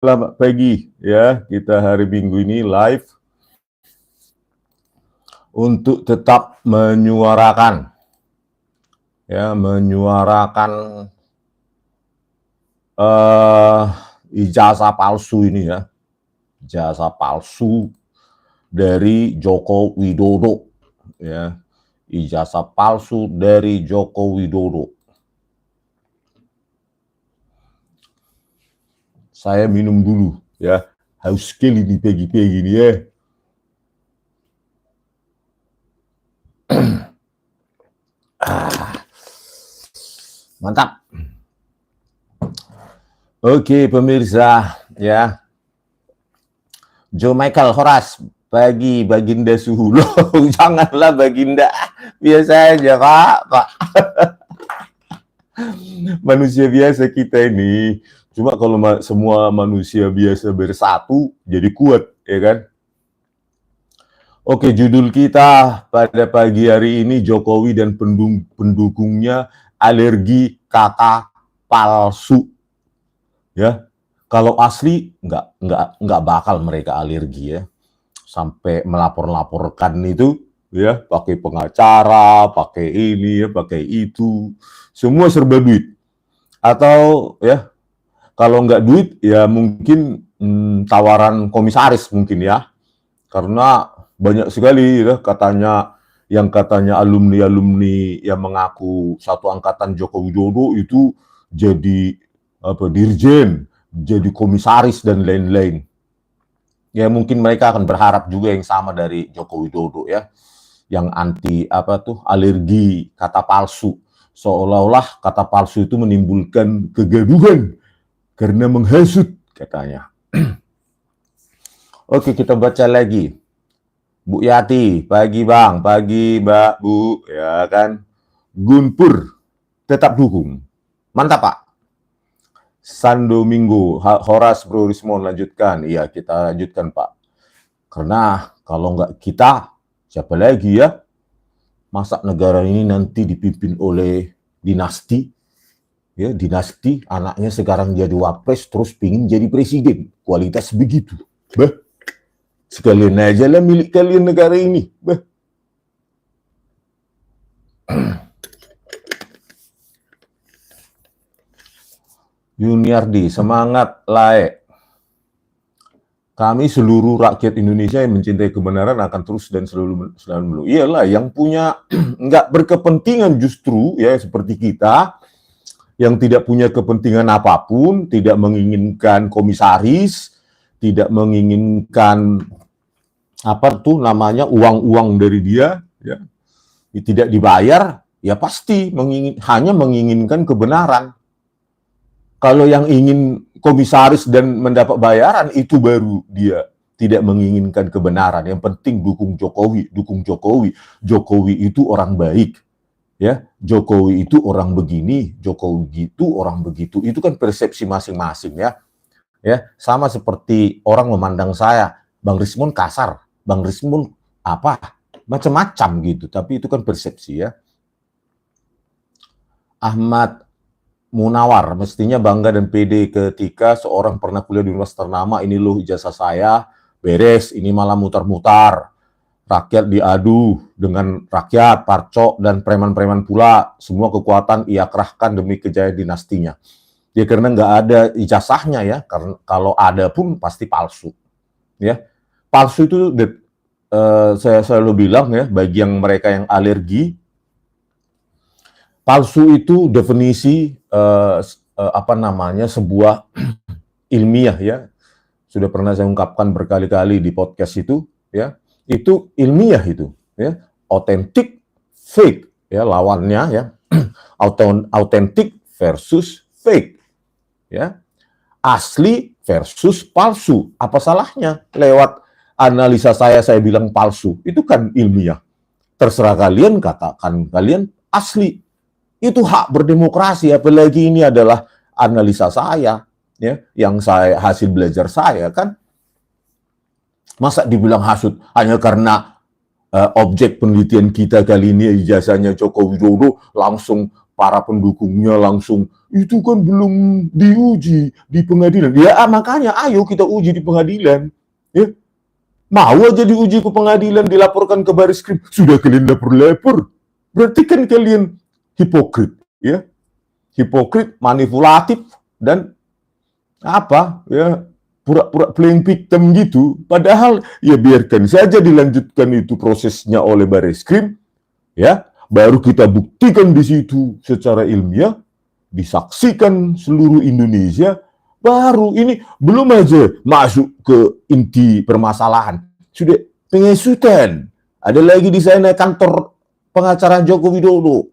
Selamat pagi ya, kita hari Minggu ini live untuk tetap menyuarakan eh ijazah palsu ini ya, ijazah palsu dari Joko Widodo ya, ijazah palsu dari Joko Widodo. Saya minum dulu ya, haus sekali di pagi-pagi ini ya. Mantap. Oke pemirsa ya, Joe Michael Horas, bagi Baginda suhu loh, janganlah Baginda, biasa aja Pak. Manusia biasa kita ini, cuma kalau semua manusia biasa bersatu, jadi kuat, ya kan? Oke, judul kita pada pagi hari ini, Jokowi dan pendukungnya alergi kata palsu. Ya, kalau asli nggak bakal mereka alergi ya, sampai melapor-laporkan itu ya, pakai pengacara, pakai ini ya, pakai itu, semua serba duit. Atau ya, kalau nggak duit ya mungkin tawaran komisaris mungkin ya, karena banyak sekali ya katanya alumni yang mengaku satu angkatan Joko Widodo itu jadi dirjen, jadi komisaris dan lain-lain. Ya mungkin mereka akan berharap juga yang sama dari Joko Widodo ya, yang anti alergi kata palsu, seolah-olah kata palsu itu menimbulkan kegaduhan karena menghasut katanya. Oke, kita baca lagi. Bu Yati, pagi Bang, pagi Mbak, Bu, ya kan. Gunpur, tetap dukung. Mantap Pak. Sando Minggu, Horas Bro Rismon lanjutkan. Iya, kita lanjutkan Pak. Karena kalau nggak kita, siapa lagi ya? Masa negara ini nanti dipimpin oleh dinasti, ya dinasti, anaknya sekarang jadi wapres, terus pingin jadi presiden. Kualitas begitu. Bah, sekalian aja lah milik kalian negara ini. Bah. Yuniardi, semangat Lae. Kami seluruh rakyat Indonesia yang mencintai kebenaran akan terus dan selalu. Iyalah, yang punya nggak berkepentingan justru ya seperti kita, yang tidak punya kepentingan apapun, tidak menginginkan komisaris, tidak menginginkan uang-uang dari dia, ya, tidak dibayar, ya pasti hanya menginginkan kebenaran. Kalau yang ingin komisaris dan mendapat bayaran, itu baru dia tidak menginginkan kebenaran. Yang penting dukung Jokowi, dukung Jokowi. Jokowi itu orang baik, ya. Jokowi itu orang begini, Jokowi itu orang begitu. Itu kan persepsi masing-masing ya. Ya, sama seperti orang memandang saya, Bang Rismon kasar, Bang Rismon macam-macam gitu. Tapi itu kan persepsi ya. Ahmad Munawar, mestinya bangga dan pede ketika seorang pernah kuliah di universitas ternama, ini loh ijazah saya, beres, ini malah mutar-mutar. Rakyat diadu dengan rakyat, parcok, dan preman-preman pula. Semua kekuatan ia kerahkan demi kejayaan dinastinya. Ya karena nggak ada ijazahnya ya, karena kalau ada pun pasti palsu. Ya, palsu itu saya selalu bilang ya, bagi yang mereka yang alergi, palsu itu definisi sebuah ilmiah ya. Sudah pernah saya ungkapkan berkali-kali di podcast itu ya. Itu ilmiah itu ya. Authentic, fake ya lawannya ya. Authentic versus fake ya. Asli versus palsu. Apa salahnya lewat analisa saya bilang palsu? Itu kan ilmiah. Terserah kalian katakan kalian asli. Itu hak berdemokrasi, apalagi ini adalah analisa saya, ya, yang hasil belajar saya kan. Masa dibilang hasut hanya karena objek penelitian kita kali ini ijazahnya Joko Widodo, langsung para pendukungnya langsung, itu kan belum diuji di pengadilan. Ya makanya ayo kita uji di pengadilan. Ya. Mau aja diuji ke pengadilan, dilaporkan ke Baris Krim, sudah kalian lapor-lapor. Berarti kan kalian hipokrit, ya. Hipokrit, manipulatif, dan apa, ya, pura-pura playing victim gitu. Padahal ya biarkan saja dilanjutkan itu prosesnya oleh Baris Krim, ya. Baru kita buktikan di situ secara ilmiah, disaksikan seluruh Indonesia. Baru ini belum aja masuk ke inti permasalahan, sudah pengesutan. Ada lagi di sana kantor pengacara Joko Widodo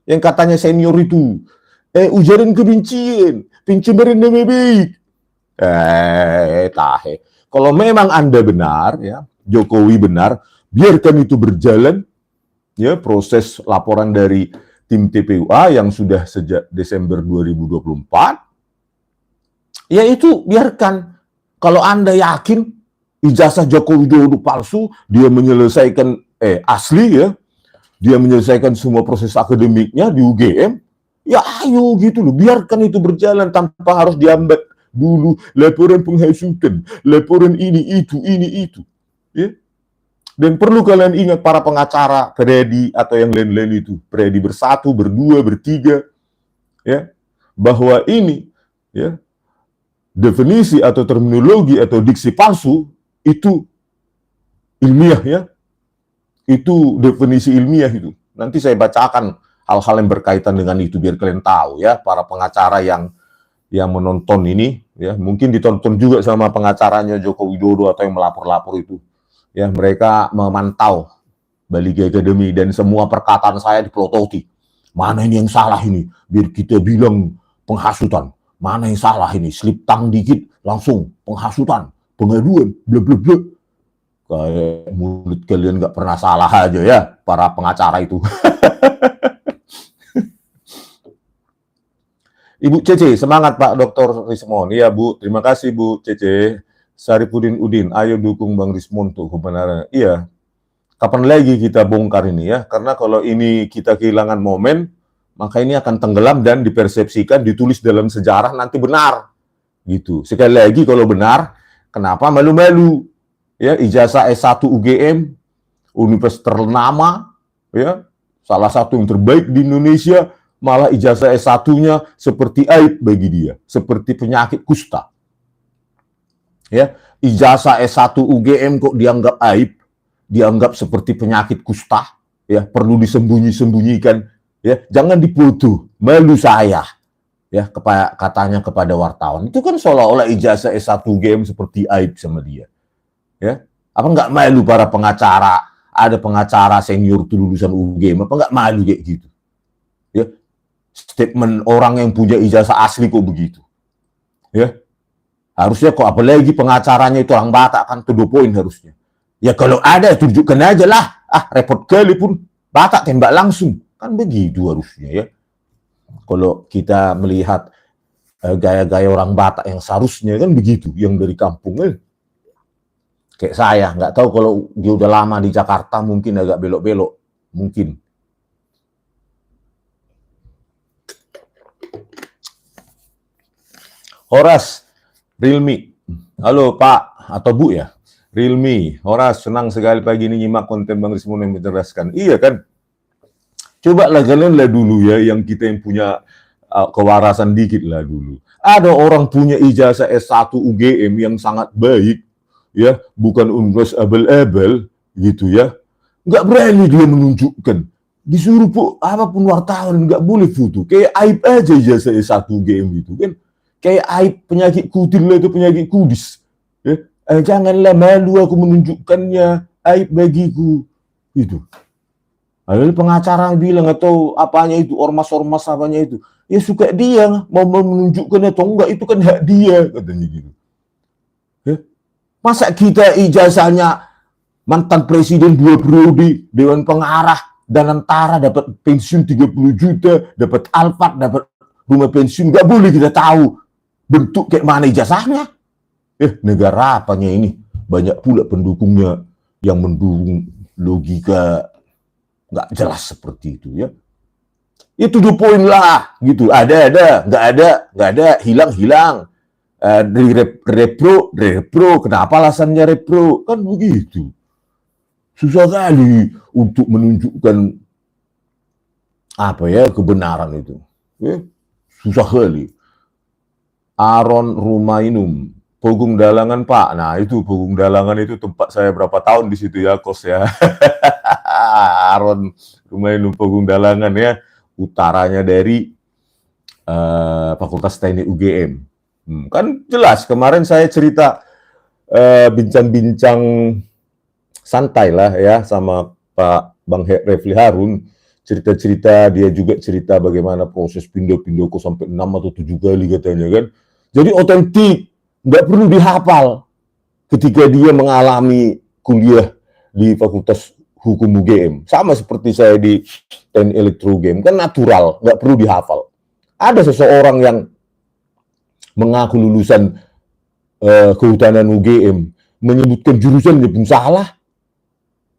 yang katanya senior itu, ujaran kebencian, pencemaran nama baik. Kalau memang Anda benar, ya, Jokowi benar, biarkan itu berjalan, ya, proses laporan dari tim TPUA yang sudah sejak Desember 2024. Ya itu biarkan. Kalau Anda yakin ijazah Joko Widodo palsu, dia menyelesaikan asli, ya, dia menyelesaikan semua proses akademiknya di UGM, ya ayo gitu loh, biarkan itu berjalan tanpa harus diambil dulu laporan penghasutan, laporan ini itu, ya. Dan perlu kalian ingat para pengacara, Freddy atau yang lain-lain itu, Freddy bersatu, berdua, bertiga, ya, bahwa ini, ya, definisi atau terminologi atau diksi palsu itu ilmiah, ya. Itu definisi ilmiah itu. Nanti saya bacakan hal-hal yang berkaitan dengan itu biar kalian tahu, ya, para pengacara yang menonton ini, ya, mungkin ditonton juga sama pengacaranya Joko Widodo atau yang melapor-lapor itu. Ya, mereka memantau Baliga Academy dan semua perkataan saya dipelototi. Mana ini yang salah ini? Biar kita bilang penghasutan. Mana yang salah ini? Slip tang dikit, langsung penghasutan, pengaduan, bla bla bla. Kayak mulut kalian nggak pernah salah aja, ya, para pengacara itu. Ibu Cece, semangat Pak Dr. Rismon. Iya Bu, terima kasih Bu Cece. Saripudin Udin, ayo dukung Bang Rismon tuh kebenaran. Iya, kapan lagi kita bongkar ini, ya? Karena kalau ini kita kehilangan momen, maka ini akan tenggelam dan dipersepsikan, ditulis dalam sejarah nanti benar, gitu. Sekali lagi kalau benar, kenapa malu-malu? Ya, ijazah S1 UGM, universitas ternama, ya, salah satu yang terbaik di Indonesia, malah ijazah S1-nya seperti aib bagi dia, seperti penyakit kusta. Ya, ijazah S1 UGM kok dianggap aib, dianggap seperti penyakit kusta, ya, perlu disembunyi-sembunyikan, ya, jangan diputu, malu saya, ya, katanya kepada wartawan. Itu kan seolah-olah ijazah S1 UGM seperti aib sama dia, ya. Apa nggak malu para pengacara, ada pengacara senior itu lulusan UGM, apa nggak malu kayak gitu, ya. Statement orang yang punya ijazah asli kok begitu, ya. Harusnya kok apalagi pengacaranya itu orang Batak, kan to the point harusnya. Ya kalau ada tunjukkan aja lah. Repot kali pun Batak tembak langsung. Kan begitu harusnya, ya. Kalau kita melihat gaya-gaya orang Batak yang seharusnya kan begitu, yang dari kampung. Kayak saya, nggak tahu kalau dia udah lama di Jakarta mungkin agak belok-belok, mungkin. Horas, Realme. Halo Pak atau Bu, ya. Realme, Horas, senang sekali pagi ini nyimak konten Bang Rismon yang mencerdaskan. Iya kan? Coba lah kalian lah dulu, ya, yang kita yang punya kewarasan dikit lah dulu. Ada orang punya ijazah S1 UGM yang sangat baik, ya, bukan universitas abal-abal, gitu, ya. Nggak berani dia menunjukkan. Disuruh apapun wartawan, nggak boleh foto. Kayak aib aja ijazah S1 UGM gitu, kan. Kayak aib penyakit kutil itu penyakit kudis, ya. Janganlah malu aku menunjukkannya, aib bagiku, itu. Lalu pengacara bilang atau apanya itu, ormas-ormas apanya itu, ya suka dia mau menunjukkan atau enggak, itu kan hak dia, katanya gitu, ya. Masa kita ijazahnya mantan presiden 2 periode, dewan pengarah dan antara, dapat pensiun 30 juta, dapat Alphard, dapat rumah pensiun, nggak boleh kita tahu bentuk kayak mana ijazahnya. Negara apanya ini? Banyak pula pendukungnya yang mendukung logika nggak jelas seperti itu, ya. Itu 2 poin lah, gitu. Ada, nggak ada, hilang. Dari repro, kenapa alasannya repro? Kan begitu. Susah kali untuk menunjukkan kebenaran itu. Susah kali. Aron Rumainum, Pogung Dalangan Pak. Nah itu Pogung Dalangan itu tempat saya berapa tahun di situ ya, kos ya. Aron Rumainum Pogung Dalangan ya, utaranya dari Fakultas Teknik UGM. Kan jelas kemarin saya cerita bincang-bincang santai lah ya sama Pak Bang Refli Harun, cerita-cerita, dia juga cerita bagaimana proses pindah-pindah kok sampai 6 atau 7 kali katanya kan. Jadi otentik, nggak perlu dihafal ketika dia mengalami kuliah di Fakultas Hukum UGM. Sama seperti saya di Teknik Elektro UGM, kan natural, nggak perlu dihafal. Ada seseorang yang mengaku lulusan kehutanan UGM, menyebutkan jurusannya pun salah.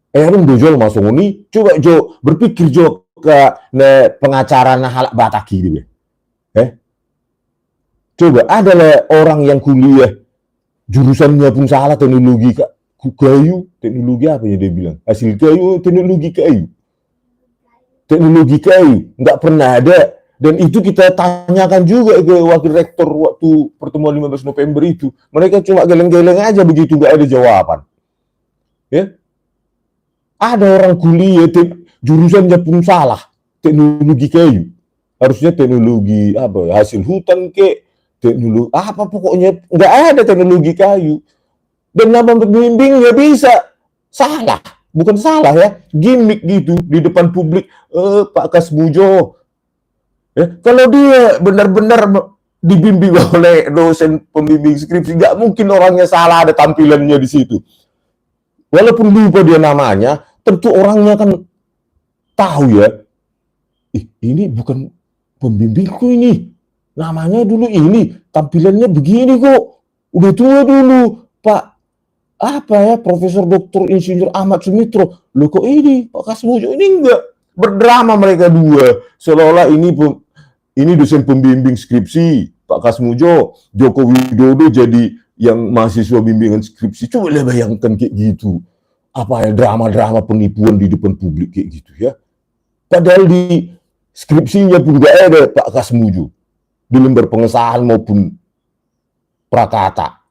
Rum dojol masuk ini, coba Jo berpikir Jo ke pengacara halak bataki gitu. Coba ada orang yang kuliah jurusannya pun salah, teknologi kayu, teknologi apa ya dia bilang? Hasil kayu, teknologi kayu, nggak pernah ada. Dan itu kita tanyakan juga ke wakil rektor waktu pertemuan 15 November itu. Mereka cuma geleng-geleng aja begitu, nggak ada jawaban. Ya, ada orang kuliah jurusannya pun salah, teknologi kayu. Harusnya teknologi hasil hutan teknologi pokoknya nggak ada teknologi kayu. Dan nama pembimbingnya bisa salah, bukan salah ya, gimmick gitu di depan publik. Pak Kasmujo. Kalau dia benar-benar dibimbing oleh dosen pembimbing skripsi, nggak mungkin orangnya salah ada tampilannya di situ. Walaupun lupa dia namanya, tentu orangnya kan tahu ya, ini bukan pembimbingku ini, namanya dulu ini, tampilannya begini kok, udah tua dulu, Pak Profesor Dr. Insinyur Ahmad Sumitro. Loh kok ini Pak Kasmujo ini enggak, berdrama mereka dua, seolah-olah ini dosen pembimbing skripsi Pak Kasmujo, Joko Widodo jadi yang mahasiswa bimbingan skripsi. Coba bayangkan kayak gitu. Drama-drama penipuan di depan publik kayak gitu ya. Padahal di skripsinya pun gak ada Pak Kasmujo. Di lembar pengesahan maupun prakata.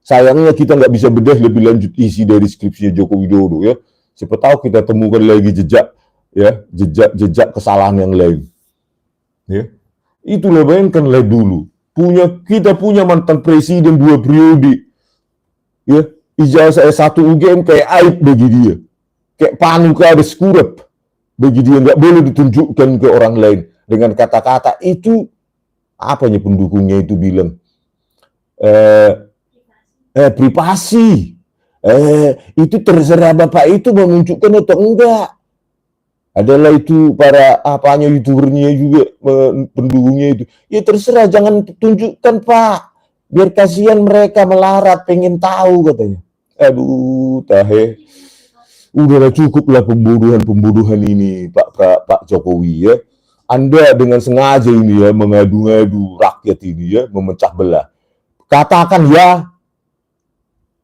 Sayangnya kita nggak bisa bedah lebih lanjut isi dari skripsinya Joko Widodo ya. Siapa tahu kita temukan lagi jejak kesalahan yang lain. Ya, itulah bayangkanlah dulu kita punya mantan presiden 2 periode, ya, ijazah S1 UGM kayak aib bagi dia, kayak panuka ada skurep bagi dia, nggak boleh ditunjukkan ke orang lain dengan kata-kata itu pendukungnya itu bilang privasi, itu terserah bapak itu menunjukkan atau enggak. Adalah itu para youtubernya juga pendukungnya itu. Ya terserah, jangan tunjukkan Pak. Biar kasihan mereka melarat, pengen tahu katanya. Aduh, tahe. Udahlah cukuplah pembodohan ini Pak Jokowi ya. Anda dengan sengaja ini ya mengadu-ngadu rakyat ini ya, memecah belah. Katakan ya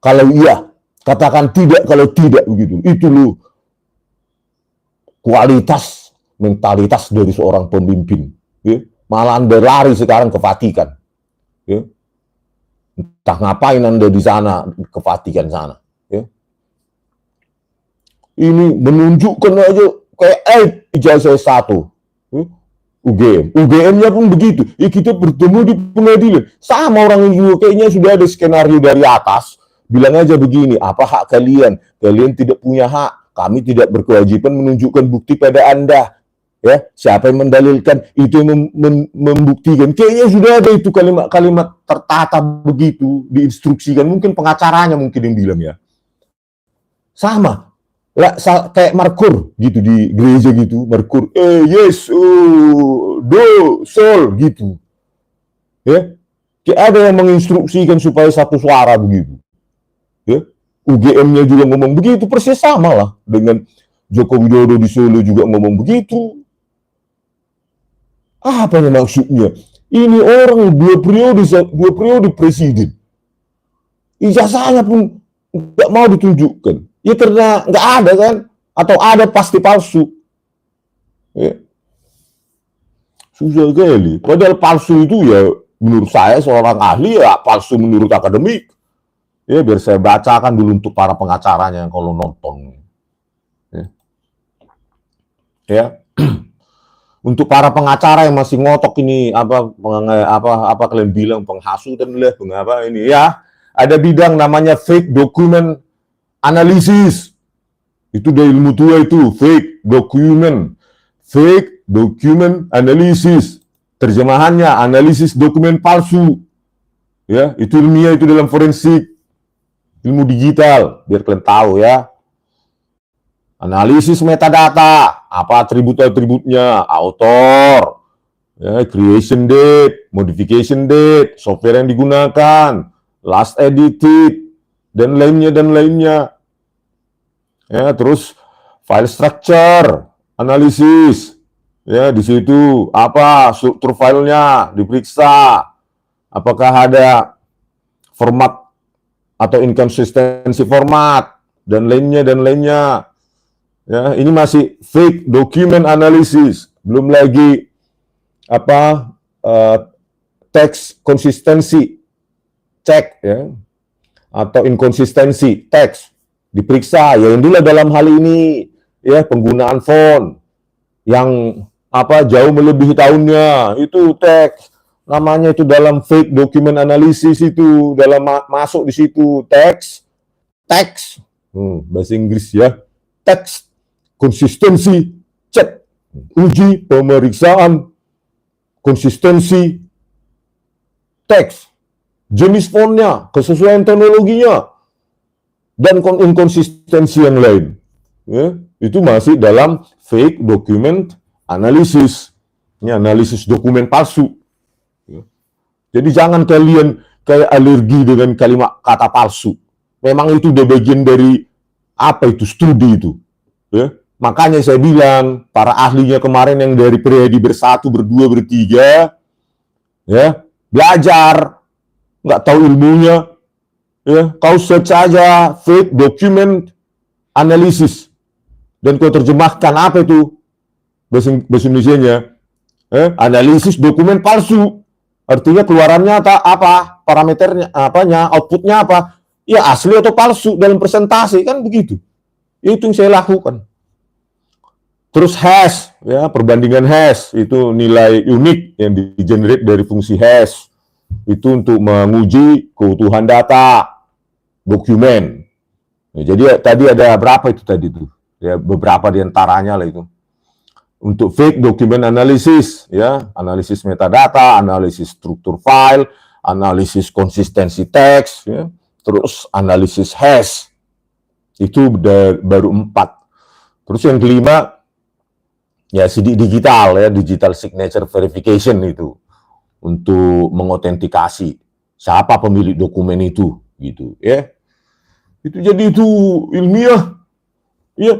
kalau iya, katakan tidak kalau tidak begitu. Itu loh kualitas mentalitas dari seorang pemimpin. Ya. Malah Anda lari sekarang ke Vatikan. Ya. Entah ngapain Anda di sana, ke Vatikan sana. Ya. Ini menunjukkan aja kayak ijazah S1. Ya. UGM-nya pun begitu. Ya, kita bertemu di pengadilan. Sama orang itu kayaknya sudah ada skenario dari atas. Bilang aja begini, apa hak kalian? Kalian tidak punya hak. Kami tidak berkewajiban menunjukkan bukti pada Anda. Ya, siapa yang mendalilkan itu yang membuktikan. Kayaknya sudah ada itu kalimat-kalimat tertata begitu, diinstruksikan. Mungkin pengacaranya mungkin yang bilang ya. Sama. Kayak markur gitu di gereja gitu, markur. Yes, do, sol gitu. Ya. Kayak ada yang menginstruksikan supaya satu suara begitu. Ya. UGM-nya juga ngomong begitu, persis sama lah dengan Joko Widodo di Solo juga ngomong begitu. Apa nih maksudnya? Ini orang dua periode presiden. Ijazahnya pun nggak mau ditunjukkan. Ya karena nggak ada kan? Atau ada pasti palsu. Ya. Susah sekali. Padahal palsu itu ya menurut saya seorang ahli ya palsu menurut akademik. Ya biar saya bacakan dulu untuk para pengacaranya kalau nonton. Ya. Untuk para pengacara yang masih ngotok ini apa kalian bilang penghasutan lah, pengapa ini ya. Ada bidang namanya fake document analysis. Itu dari ilmu tua itu, fake document analysis. Terjemahannya analisis dokumen palsu. Ya, itu ilmiah, itu dalam forensik, ilmu digital, biar kalian tahu ya. Analisis metadata, apa atribut-atributnya, author, ya, creation date, modification date, software yang digunakan, last edited, dan lainnya. Ya, terus file structure, analisis, ya di situ apa struktur filenya diperiksa, apakah ada format atau inkonsistensi format dan lainnya. Ya, ini masih fake document analysis, belum lagi apa teks konsistensi cek ya atau inkonsistensi teks diperiksa. Ya inilah dalam hal ini ya penggunaan font yang apa jauh melebihi tahunnya, itu teks namanya, itu dalam fake document analysis, itu dalam masuk di situ teks bahasa Inggris ya, teks konsistensi cek, uji pemeriksaan konsistensi teks, jenis fontnya, kesesuaian teknologinya, dan inkonsistensi yang lain. Ya, itu masih dalam fake document analysis. Ini analisis dokumen palsu. Ya. Jadi jangan kalian kayak alergi dengan kalimat kata palsu. Memang itu udah bagian dari apa itu studi itu. Ya. Makanya saya bilang, para ahlinya kemarin yang dari Priadi bersatu, berdua, bertiga, ya belajar, nggak tahu ilmunya, ya kau search aja fake document analysis dan kau terjemahkan apa itu bahasa Indonesianya, analisis dokumen palsu. Artinya keluarannya apa, parameternya, outputnya apa, ya asli atau palsu dalam presentasi kan begitu. Itu yang saya lakukan. Terus hash, ya perbandingan hash, itu nilai unik yang di-generate dari fungsi hash. Itu untuk menguji keutuhan data, dokumen. Ya, jadi tadi ada berapa itu tadi tuh? Ya beberapa diantaranya lah itu. Untuk fake document analysis, ya analisis metadata, analisis struktur file, analisis konsistensi teks, ya, terus analisis hash. Itu baru 4. Terus yang kelima, ya digital ya, digital signature verification itu untuk mengotentikasi siapa pemilik dokumen itu gitu ya. Itu jadi itu ilmiah. Ya,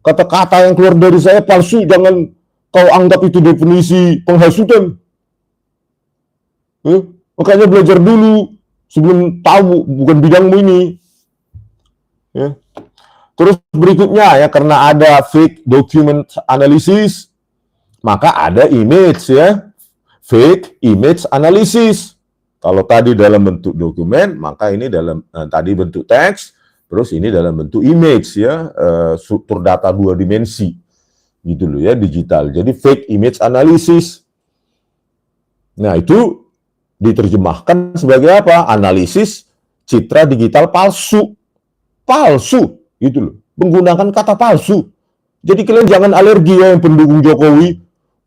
kata-kata yang keluar dari saya palsu, jangan kau anggap itu definisi penghasutan. Ya, makanya belajar dulu sebelum tahu, bukan bidangmu ini. Ya. Terus berikutnya ya, karena ada fake document analysis, maka ada image ya, fake image analysis. Kalau tadi dalam bentuk dokumen, maka ini dalam tadi bentuk teks, terus ini dalam bentuk image ya, struktur data 2 dimensi, gitu loh ya, digital. Jadi fake image analysis. Nah itu diterjemahkan sebagai apa? Analisis citra digital palsu, gitu loh, menggunakan kata palsu. Jadi kalian jangan alergi ya yang pendukung Jokowi,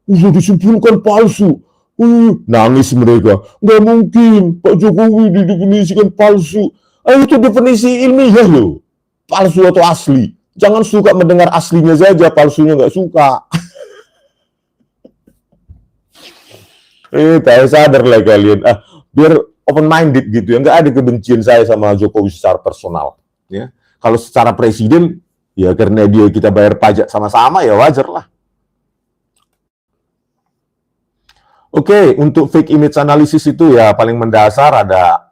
udah disimpulkan palsu, nangis mereka, nggak mungkin Pak Jokowi didefinisikan palsu. Itu definisi ilmiah loh, palsu atau asli. Jangan suka mendengar aslinya saja, palsunya nggak suka. Saya sadar lah kalian, biar open minded gitu ya, nggak ada kebencian saya sama Jokowi secara personal. Ya, kalau secara presiden, ya karena dia kita bayar pajak sama-sama ya wajar lah. Oke, untuk fake image analysis itu ya paling mendasar ada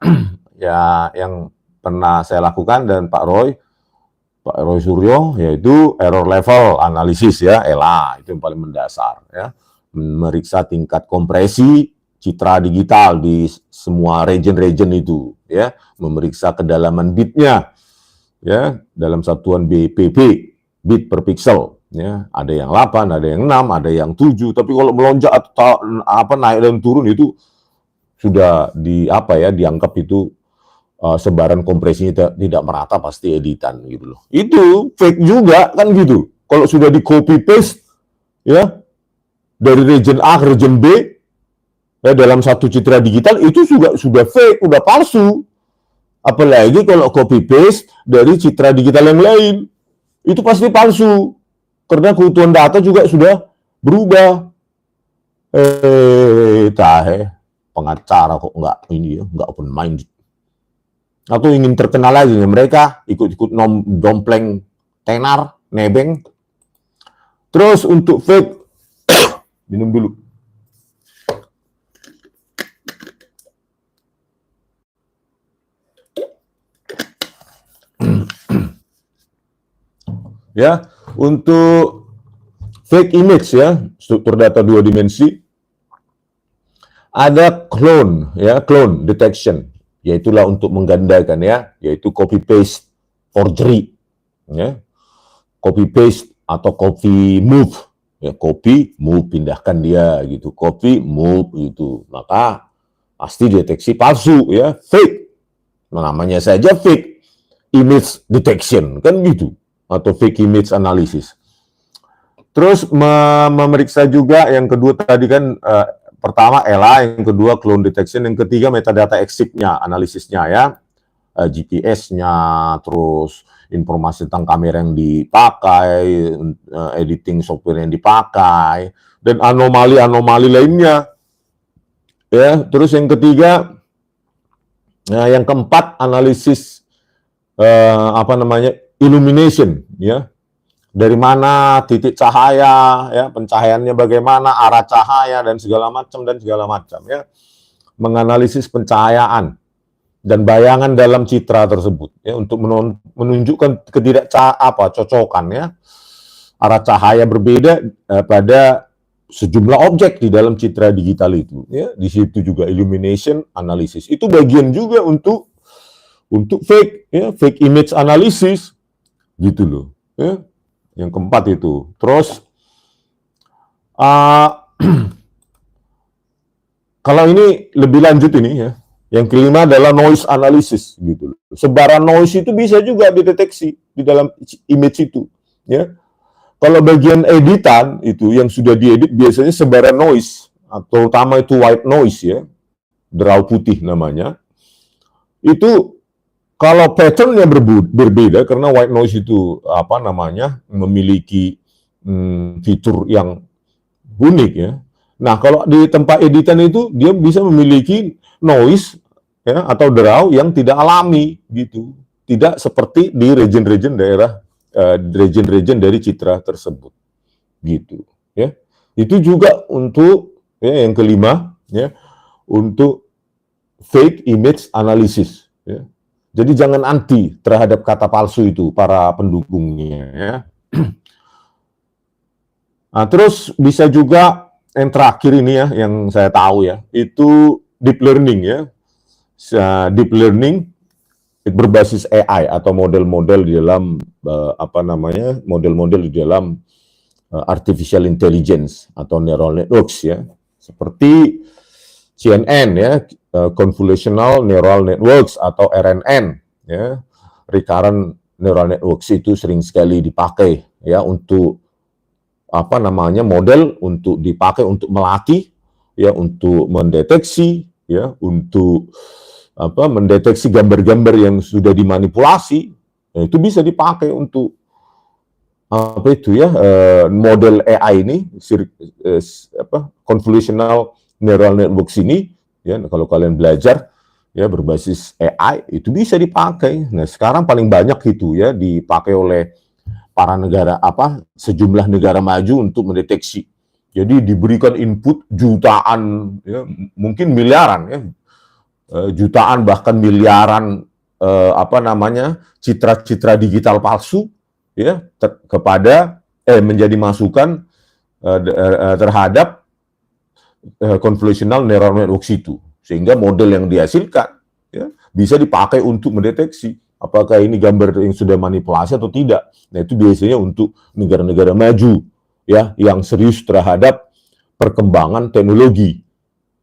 ya yang pernah saya lakukan dan Pak Roy Suryo, yaitu error level analysis ya, ELA, itu yang paling mendasar ya. Meriksa tingkat kompresi citra digital di semua region-region itu ya, memeriksa kedalaman bitnya ya dalam satuan BPP, bit per pixel ya, ada yang 8, ada yang 6, ada yang 7, tapi kalau melonjak atau naik dan turun itu sudah dianggap itu sebaran kompresinya tidak merata, pasti editan gitu loh. Itu fake juga kan gitu. Kalau sudah di copy paste ya dari region A ke region B ya, dalam satu citra digital itu juga sudah fake, sudah palsu. Apalagi kalau copy paste dari citra digital yang lain, itu pasti palsu. Karena keutuhan data juga sudah berubah. Pengacara kok nggak open mind. Atau ingin terkenal lagi ya, mereka ikut-ikut dompleng tenar, nebeng. Terus untuk fake, minum dulu. Ya, untuk fake image ya, struktur data 2 dimensi, ada clone ya, clone detection, yaitulah untuk menggandakan ya, yaitu copy paste forgery ya, copy paste atau copy move ya, copy move pindahkan dia gitu, copy move gitu, maka pasti deteksi palsu ya, fake, namanya saja fake image detection kan gitu, atau fake image analysis. Terus memeriksa juga yang kedua tadi kan pertama ELA, yang kedua clone detection, yang ketiga metadata exif-nya, analisisnya ya, GPS-nya, terus informasi tentang kamera yang dipakai, editing software yang dipakai, dan anomali-anomali lainnya. Ya, terus yang ketiga, yang keempat analisis illumination ya. Dari mana titik cahaya ya, pencahayaannya bagaimana, arah cahaya dan segala macam ya. Menganalisis pencahayaan dan bayangan dalam citra tersebut ya, untuk menunjukkan cocokan ya. Arah cahaya berbeda pada sejumlah objek di dalam citra digital itu ya. Di situ juga illumination analysis. Itu bagian juga untuk fake ya, fake image analysis gitu loh ya. Yang keempat itu. Terus kalau ini lebih lanjut ini ya. Yang kelima adalah noise analysis gitu. Sebaran noise itu bisa juga dideteksi di dalam image itu ya. Kalau bagian editan itu yang sudah diedit biasanya sebaran noise, terutama itu white noise ya. Derau putih namanya. Itu kalau pattern-nya berbeda, karena white noise itu memiliki fitur yang unik ya. Nah, kalau di tempat editan itu dia bisa memiliki noise ya, atau derau yang tidak alami gitu. Tidak seperti di region-region daerah, region-region dari citra tersebut. Gitu ya. Itu juga untuk ya, yang kelima ya, untuk fake image analysis ya. Jadi jangan anti terhadap kata palsu itu para pendukungnya ya. Nah, terus bisa juga yang terakhir ini ya, yang saya tahu ya, itu deep learning ya. Deep learning berbasis AI atau model-model di dalam model-model di dalam artificial intelligence atau neural networks ya. Seperti CNN ya, Convolutional Neural Networks atau RNN ya. Recurrent Neural Networks itu sering sekali dipakai ya untuk model untuk dipakai untuk melatih ya, untuk mendeteksi ya, untuk mendeteksi gambar-gambar yang sudah dimanipulasi. Ya, itu bisa dipakai untuk model AI ini convolutional neural networks ini ya, kalau kalian belajar ya berbasis AI itu bisa dipakai. Nah, sekarang paling banyak itu ya dipakai oleh para negara sejumlah negara maju untuk mendeteksi Jadi diberikan input jutaan, ya, mungkin miliaran, ya, jutaan bahkan miliaran citra-citra digital palsu, ya, kepada menjadi masukan terhadap convolutional neural networks itu, sehingga model yang dihasilkan, ya, bisa dipakai untuk mendeteksi apakah ini gambar yang sudah manipulasi atau tidak. Nah, itu biasanya untuk negara-negara maju, ya, yang serius terhadap perkembangan teknologi,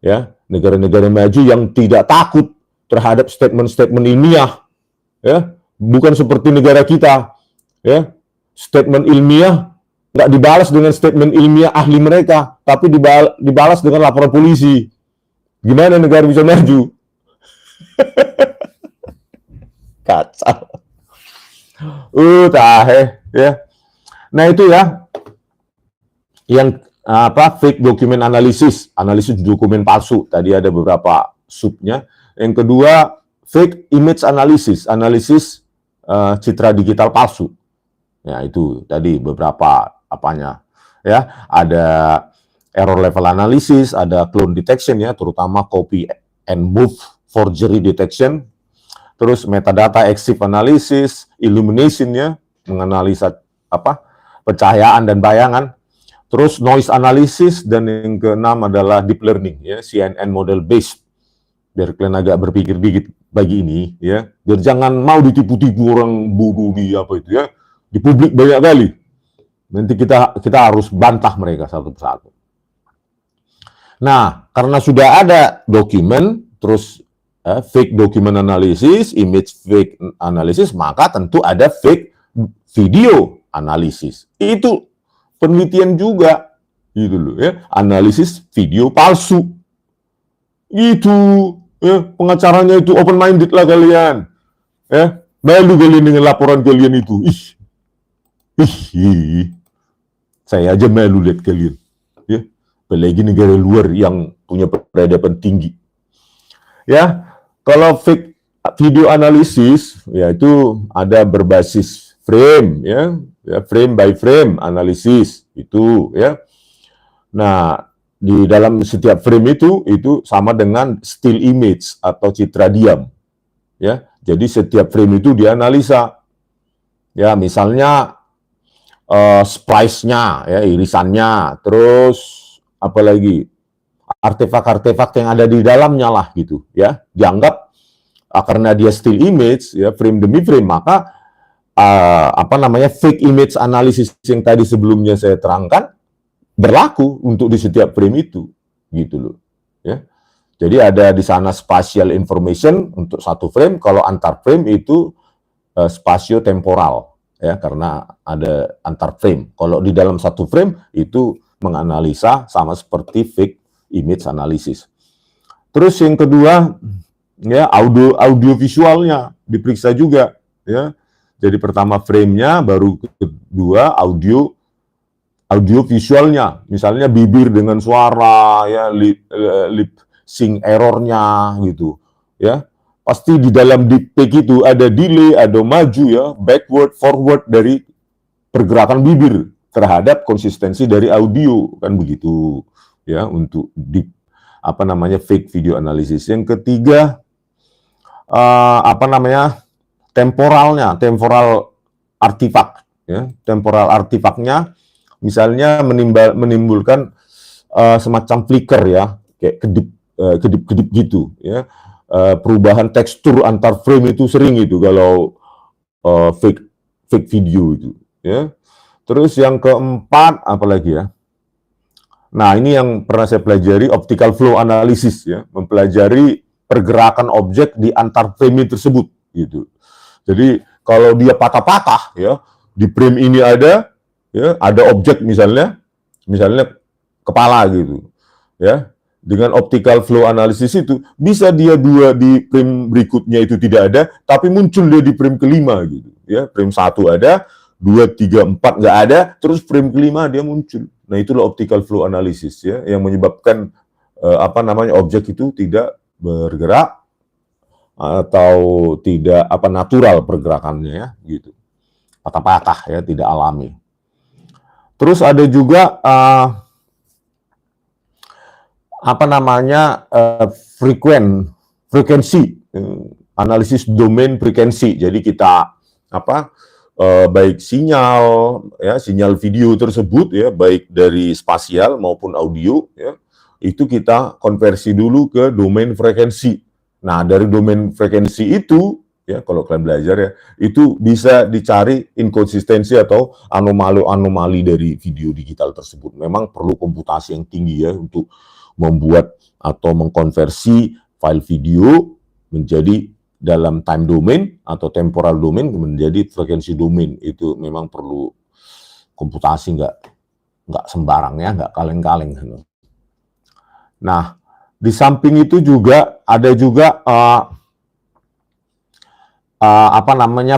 ya, negara-negara maju yang tidak takut terhadap statement-statement ilmiah, ya, bukan seperti negara kita, ya, statement ilmiah nggak dibalas dengan statement ilmiah ahli mereka, tapi dibalas dengan laporan polisi. Gimana negara bisa maju? Kacau. Ya. Nah, itu ya yang fake document analysis, analisis dokumen palsu. Tadi ada beberapa subnya. Yang kedua, fake image analysis, analisis citra digital palsu. Ya, itu tadi beberapa apanya. Ya, ada error level analysis, ada clone detection, ya, terutama copy and move forgery detection. Terus metadata exif analysis, illumination, ya, menganalisa pencahayaan dan bayangan. Terus noise analysis, dan yang keenam adalah deep learning, ya, CNN model based. Biar kalian agak berpikir dikit bagi ini, ya, biar jangan mau ditipu-tipu orang bodoh di apa itu, ya, di publik banyak kali. Nanti kita harus bantah mereka satu persatu. Nah, karena sudah ada dokumen, terus fake document analysis, image fake analysis, maka tentu ada fake video analysis. Itu penelitian juga, gitu loh, ya, analisis video palsu. Itu, ya, pengacaranya itu open minded lah kalian, ya, malu kalian dengan laporan kalian itu. Saya aja malu lihat kalian, ya, apalagi negara luar yang punya peradaban tinggi. Ya, kalau fake video analysis, ya, itu ada berbasis frame, ya, frame by frame analisis itu, ya. Nah, di dalam setiap frame itu sama dengan still image atau citra diam, ya. Jadi setiap frame itu dianalisa, ya, misalnya splice-nya, ya, irisannya, terus apalagi artefak-artefak yang ada di dalamnya lah, gitu, ya. Dianggap karena dia still image, ya, frame demi frame, maka fake image analysis yang tadi sebelumnya saya terangkan berlaku untuk di setiap frame itu, gitu loh, ya. Jadi ada di sana spatial information untuk satu frame, kalau antar frame itu spatio-temporal, ya, karena ada antar frame. Kalau di dalam satu frame itu menganalisa sama seperti fake image analysis. Terus yang kedua, ya, audio visualnya diperiksa juga, ya. Jadi pertama frame-nya, baru kedua audio visualnya, misalnya bibir dengan suara, ya, lip sync errornya, gitu, ya. Pasti di dalam deep fake itu ada delay, ada maju, ya, backward, forward dari pergerakan bibir terhadap konsistensi dari audio, kan begitu, ya, untuk deep fake video analysis. Yang ketiga, temporal artifact, ya, temporal artifaknya, misalnya menimbulkan semacam flicker, ya, kayak kedip-kedip gitu, ya, perubahan tekstur antar frame itu sering itu kalau fake video itu, ya. Terus yang keempat apalagi, ya. Nah, ini yang pernah saya pelajari, optical flow analysis, ya, mempelajari pergerakan objek di antar frame tersebut, gitu. Jadi kalau dia patah-patah, ya, di frame ini ada, ya, ada objek misalnya kepala, gitu, ya. Dengan optical flow analysis itu bisa dia di frame berikutnya itu tidak ada, tapi muncul dia di frame kelima, gitu, ya. Frame 1 ada, 2, 3, 4 nggak ada, terus frame kelima dia muncul. Nah, itulah optical flow analysis, ya, yang menyebabkan objek itu tidak bergerak atau tidak natural pergerakannya, ya, gitu. Patah-patah, ya, tidak alami. Terus ada juga apa namanya frekuensi, analisis domain frekuensi. Jadi kita baik sinyal ya, sinyal video tersebut ya, baik dari spasial maupun audio ya, itu kita konversi dulu ke domain frekuensi. Nah, dari domain frekuensi itu ya, kalau kalian belajar ya, itu bisa dicari inkonsistensi atau anomali-anomali dari video digital tersebut. Memang perlu komputasi yang tinggi ya untuk membuat atau mengkonversi file video menjadi dalam time domain atau temporal domain menjadi frekuensi domain. Itu memang perlu komputasi, nggak sembarang ya, nggak kaleng-kaleng. Nah, di samping itu juga ada juga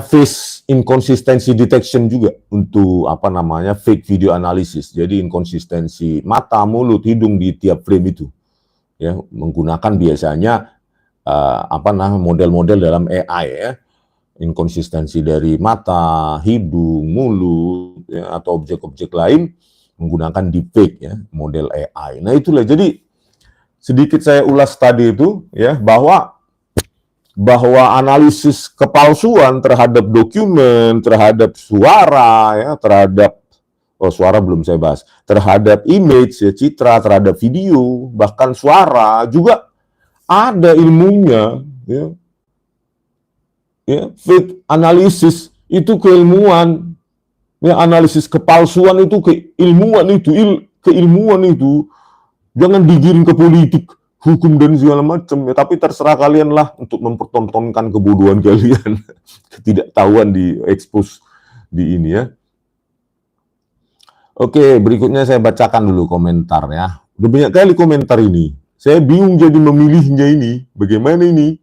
face inconsistency detection juga untuk fake video analysis. Jadi inkonsistensi mata, mulut, hidung di tiap frame itu ya, menggunakan biasanya model-model dalam AI ya, inkonsistensi dari mata, hidung, mulut ya, atau objek-objek lain menggunakan deepfake ya, model AI. Nah, itulah jadi sedikit saya ulas tadi itu ya, bahwa analisis kepalsuan terhadap dokumen, terhadap suara ya, suara belum saya bahas, terhadap image ya, citra, terhadap video, bahkan suara juga ada ilmunya ya. Fake analisis itu keilmuan ya, analisis kepalsuan itu keilmuan itu jangan digiring ke politik, hukum dan segala macam ya, tapi terserah kalian lah untuk mempertontonkan kebodohan kalian, ketidaktahuan diekspos di ini ya. Oke, berikutnya saya bacakan dulu komentar ya. Udah banyak kali komentar ini. Saya bingung jadi memilihnya ini. Bagaimana ini?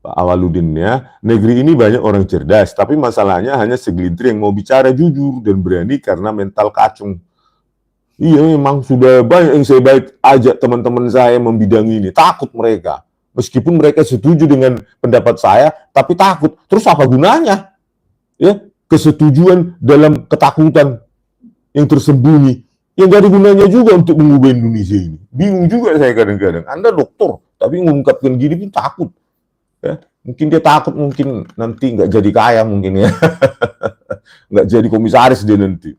Pak Awaludin ya. Negeri ini banyak orang cerdas, tapi masalahnya hanya segelintir yang mau bicara jujur dan berani karena mental kacung. Iya, memang sudah banyak yang saya ajak teman-teman saya membidangi ini. Takut mereka. Meskipun mereka setuju dengan pendapat saya, tapi takut. Terus apa gunanya? Ya, kesetujuan dalam ketakutan yang tersembunyi. Yang gak ada gunanya juga untuk mengubah Indonesia ini. Bingung juga saya kadang-kadang. Anda dokter, tapi mengungkapkan gini pun takut. Ya, mungkin dia takut, mungkin nanti nggak jadi kaya mungkin ya. Nggak jadi komisaris dia nanti.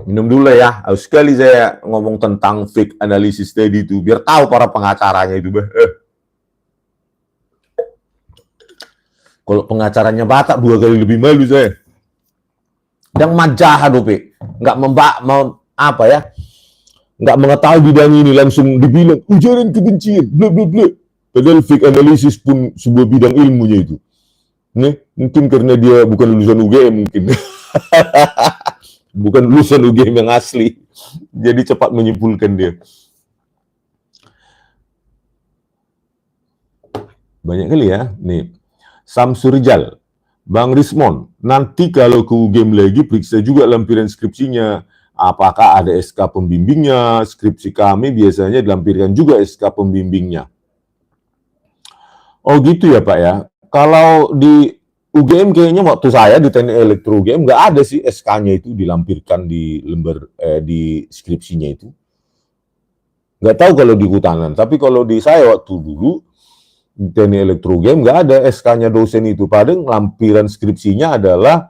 Minum dulu ya. Harus sekali saya ngomong tentang fake analysis tadi itu, biar tahu para pengacaranya itu. Kalau pengacaranya Batak 2 kali lebih malu saya. Dan majaha dope, nggak nggak mengetahui bidang ini langsung dibilang ujaran kebencian, bla bla bla. Padahal fake analysis pun sebuah bidang ilmunya itu. Nih, mungkin karena dia bukan lulusan UGM mungkin. Bukan lulusan UGM yang asli. Jadi cepat menyimpulkan dia. Banyak kali ya. Nih, Samsurijal, Bang Rismon, nanti kalau ke UGM lagi periksa juga lampiran skripsinya. Apakah ada SK pembimbingnya? Skripsi kami biasanya dilampirkan juga SK pembimbingnya. Oh gitu ya Pak ya. Kalau di UGM kayaknya waktu saya di Teknik Elektro UGM nggak ada sih SK-nya itu dilampirkan di lembar di skripsinya itu. Nggak tahu kalau di Hutanan, tapi kalau di saya waktu dulu di Teknik Elektro UGM nggak ada SK-nya dosen itu. Padahal lampiran skripsinya adalah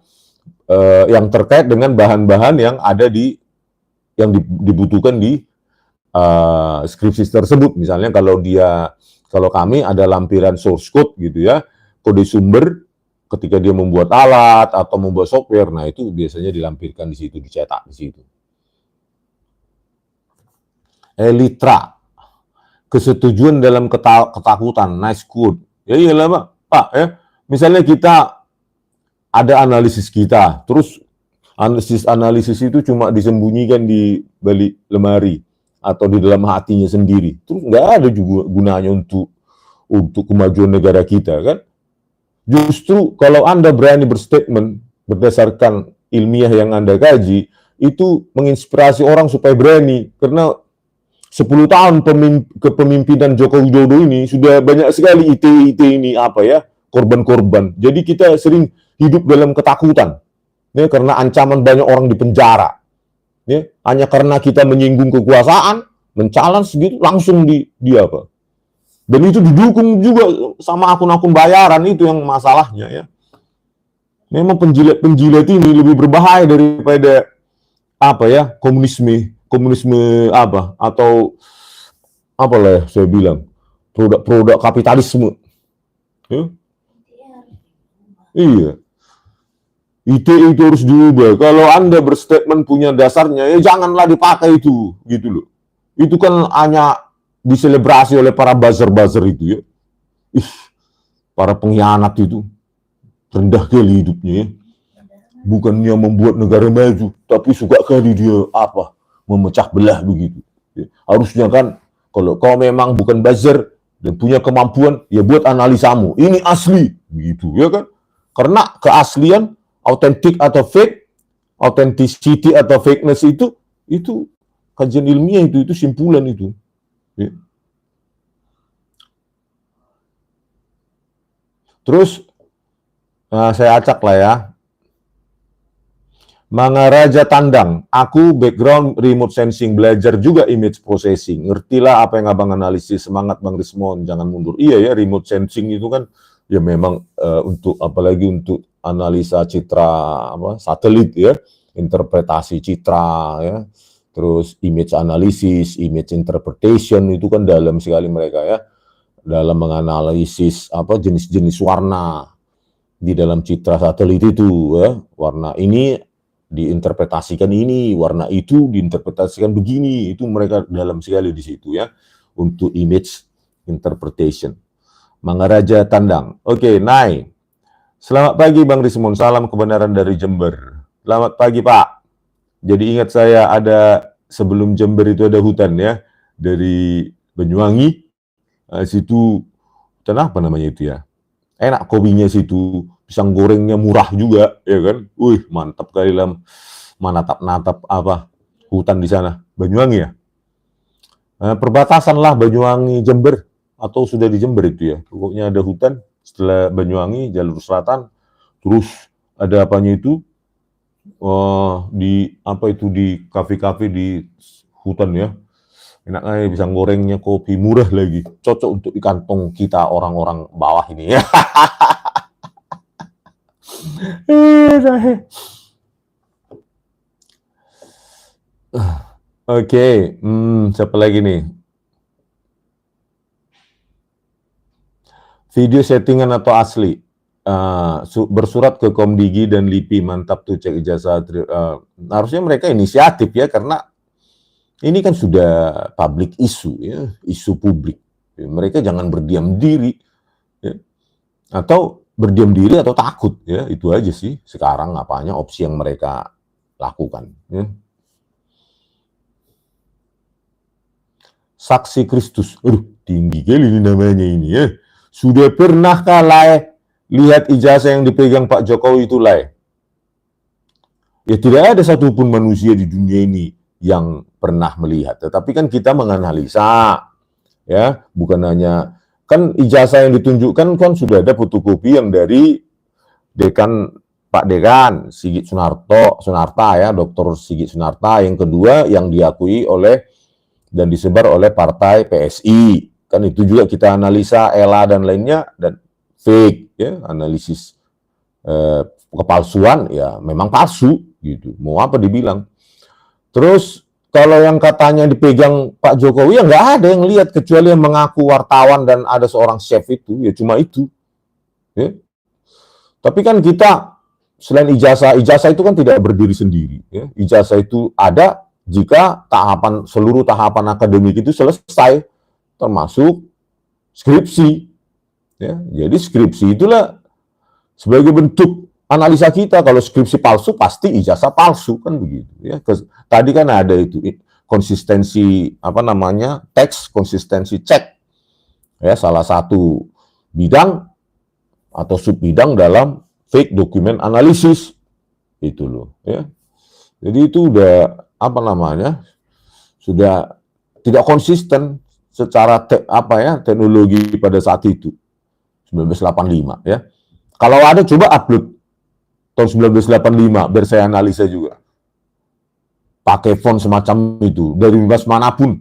yang terkait dengan bahan-bahan yang ada yang dibutuhkan di skripsi tersebut. Misalnya kalau kami ada lampiran source code gitu ya, kode sumber ketika dia membuat alat atau membuat software, nah itu biasanya dilampirkan di situ, dicetak di situ. Elitra, kesetujuan dalam ketakutan, nice quote. Ya iyalah Pak ya. Misalnya kita ada analisis kita, terus analisis itu cuma disembunyikan di balik lemari atau di dalam hatinya sendiri. Terus nggak ada juga gunanya untuk kemajuan negara kita kan. Justru kalau Anda berani berstatement berdasarkan ilmiah yang Anda kaji, itu menginspirasi orang supaya berani. Karena 10 tahun kepemimpinan Joko Widodo ini sudah banyak sekali IT ini korban-korban. Jadi kita sering hidup dalam ketakutan, ya, karena ancaman banyak orang di penjara, ya, hanya karena kita menyinggung kekuasaan, mencalon segitu langsung di apa. Dan itu didukung juga sama akun-akun bayaran, itu yang masalahnya, ya. Memang penjilat-penjilat ini lebih berbahaya daripada komunisme atau apalah saya bilang produk kapitalisme, ya? Iya, ITE itu harus diubah. Kalau Anda berstatement punya dasarnya, ya janganlah dipakai itu, gitu loh. Itu kan hanya diselebrasi oleh para buzzer-buzzer itu, ya. Para pengkhianat itu rendah kali hidupnya, ya. Bukannya membuat negara maju, tapi suka kali dia memecah belah begitu. Ya. Harusnya kan kalau kau memang bukan buzzer dan punya kemampuan, ya buat analisamu. Ini asli, begitu, ya kan? Karena keaslian, autentik atau fake, authenticity atau fakeness itu kajian ilmiah, itu simpulan itu. Ya. Terus saya acak lah ya. Mangaraja Tandang, aku background remote sensing, belajar juga image processing. Ngertilah apa yang abang analisis, semangat Bang Rismon, jangan mundur. Iya ya, remote sensing itu kan ya memang apalagi untuk analisa citra satelit, ya, interpretasi citra, ya, terus image analysis, image interpretation, itu kan dalam sekali mereka, ya, dalam menganalisis jenis-jenis warna di dalam citra satelit itu, ya. Warna ini diinterpretasikan ini, warna itu diinterpretasikan begini, itu mereka dalam sekali di situ, ya, untuk image interpretation. Mangaraja Tandang. Oke, Nai. Selamat pagi Bang Rismon, salam kebenaran dari Jember. Selamat pagi Pak. Jadi ingat saya ada sebelum Jember itu ada hutan, ya, dari Banyuwangi, situ hutan apa namanya itu, ya. Enak kopinya situ, pisang gorengnya murah juga, ya kan? Wih, mantap kali lah menatap-natap hutan di sana. Banyuwangi, ya? Perbatasan lah Banyuwangi Jember, atau sudah di Jember itu, ya. Pokoknya ada hutan setelah Banyuwangi, jalur selatan, terus ada di kafe-kafe di hutan, ya. Enak aja, pisang gorengnya, kopi murah lagi, cocok untuk di kantong kita orang-orang bawah ini, ya. Oke, siapa lagi nih? Video settingan atau asli? Bersurat ke Komdigi dan LIPI, mantap tuh, cek ijazah. Harusnya mereka inisiatif, ya, karena ini kan sudah public issue, ya, isu publik. Mereka jangan berdiam diri, ya. Atau berdiam diri atau takut, ya, itu aja sih sekarang opsi yang mereka lakukan, ya. Saksi Kristus, tinggi kali ini namanya ini, ya. Sudah pernah Lai lihat ijazah yang dipegang Pak Jokowi itu, Lai? Ya tidak ada satupun manusia di dunia ini yang pernah melihat. Tetapi kan kita menganalisa, ya, bukan hanya kan ijazah yang ditunjukkan kan sudah ada fotokopi yang dari Pak Dekan Sigit Sunarta, ya, Dr. Sigit Sunarta. Yang kedua yang diakui oleh dan disebar oleh partai PSI. Kan itu juga kita analisa ELA dan lainnya, dan fake, ya, analisis kepalsuan, ya memang palsu gitu. Mau apa dibilang? Terus kalau yang katanya dipegang Pak Jokowi, ya nggak ada yang lihat kecuali yang mengaku wartawan dan ada seorang chef itu, ya cuma itu. Ya. Tapi kan kita selain ijazah itu kan tidak berdiri sendiri. Ya. Ijazah itu ada jika seluruh tahapan akademik itu selesai, termasuk skripsi. Ya. Jadi skripsi itulah sebagai bentuk analisa kita. Kalau skripsi palsu pasti ijazah palsu, kan begitu, ya. Tadi kan ada itu konsistensi teks konsistensi cek, ya, salah satu bidang atau subbidang dalam fake document analysis itu loh, ya. Jadi itu udah sudah tidak konsisten secara teknologi pada saat itu 1985 ya. Kalau ada coba upload tahun 1985 biar saya analisa juga. Pakai font semacam itu dari universitas manapun,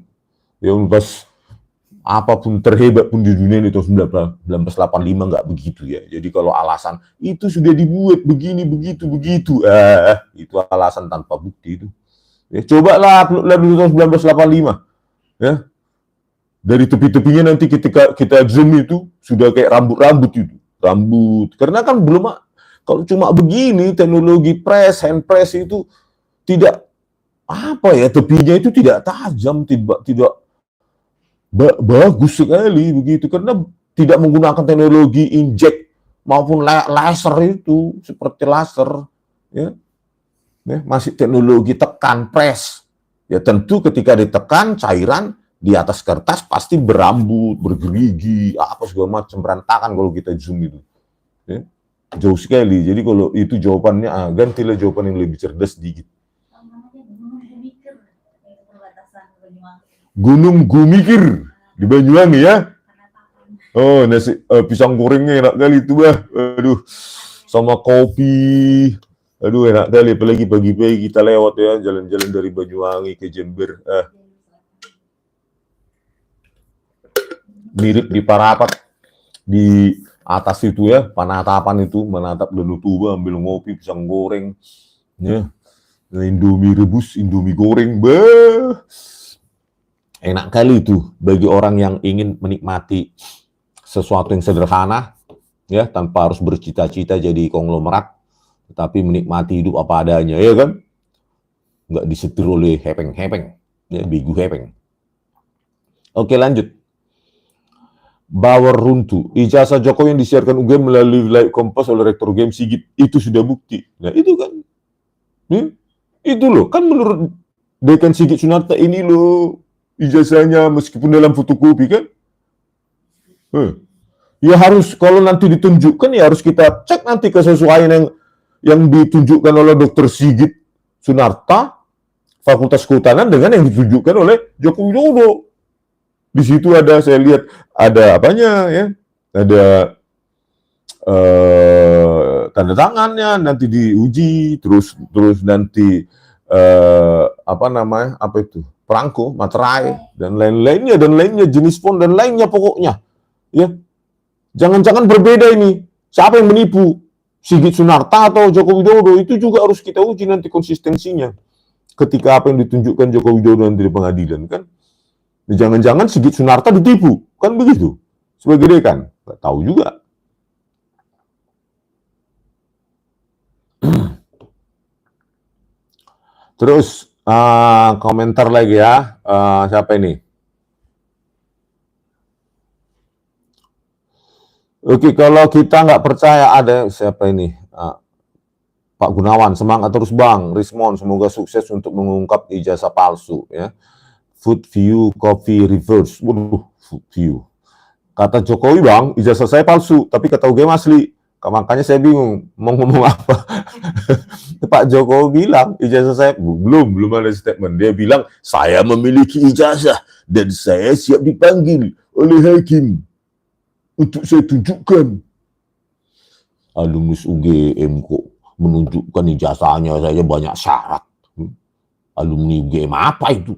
ya universitas apapun terhebat pun di dunia ini tahun 1985 nggak begitu ya. Jadi kalau alasan itu sudah dibuat begini begitu itu alasan tanpa bukti itu. Ya, cobalah upload tahun 1985 ya. Dari tepi-tepinya nanti ketika kita zoom itu sudah kayak rambut karena kan belum, kalau cuma begini teknologi press, hand press itu tidak tepinya itu tidak tajam, tidak bagus sekali begitu karena tidak menggunakan teknologi inject maupun laser itu seperti laser ya. Masih teknologi tekan press ya, tentu ketika ditekan cairan di atas kertas pasti berambut, bergerigi, apa segala macam, berantakan kalau kita zoom itu. Ya. Jauh sekali. Jadi kalau itu jawabannya, gantilah jawaban yang lebih cerdas sedikit. Gunung Gumikir di Banyuwangi ya. Oh, nasi pisang gorengnya enak kali itu, aduh. Sama kopi. Aduh, enak kali, apalagi pagi-pagi kita lewat ya, jalan-jalan dari Banyuwangi ke Jember. Mirip di Parapat di atas itu ya, penatapan itu, menatap Danau Toba, ambil ngopi, pisang goreng ya, Indomie rebus, Indomie goreng, enak kali itu bagi orang yang ingin menikmati sesuatu yang sederhana ya, tanpa harus bercita-cita jadi konglomerat, tetapi menikmati hidup apa adanya ya kan, nggak disetir oleh hepeng-hepeng ya, bigu hepeng. Oke, lanjut. Bauer runtuh. Ijazah Jokowi yang disiarkan UGM melalui wilayah Kompas oleh Rektor UGM Sigit itu sudah bukti. Nah itu kan, itu loh kan menurut Dekan Sigit Sunarta ini loh ijazahnya meskipun dalam fotokopi kan. Ya harus kalau nanti ditunjukkan ya harus kita cek nanti kesesuaian yang ditunjukkan oleh Dr. Sigit Sunarta Fakultas Kehutanan dengan yang ditunjukkan oleh Joko Widodo. Di situ ada, saya lihat ada apanya ya, ada tanda tangannya, nanti diuji, terus nanti perangko, materai dan lainnya, jenis font dan lainnya pokoknya ya. Jangan-jangan berbeda ini, siapa yang menipu, Sigit Sunarta atau Joko Widodo, itu juga harus kita uji nanti konsistensinya ketika apa yang ditunjukkan Joko Widodo nanti di pengadilan kan. Jangan-jangan Sigit Sunarta ditipu, kan begitu? Sebagai dekan, nggak tahu juga. Terus komentar lagi ya, siapa ini? Oke, kalau kita nggak percaya ada siapa ini? Pak Gunawan, semangat terus Bang, Rismon, semoga sukses untuk mengungkap ijazah palsu ya. Food View Coffee Reverse. Waduh, Food View. Kata Jokowi, Bang, ijazah saya palsu, tapi kata UGM asli. Makanya saya bingung mau ngomong apa. Pak Jokowi bilang ijazah saya belum ada statement. Dia bilang saya memiliki ijazah dan saya siap dipanggil oleh hakim untuk saya tunjukkan. Alumnus UGM kok menunjukkan ijazahnya saja banyak syarat. Alumni UGM apa itu?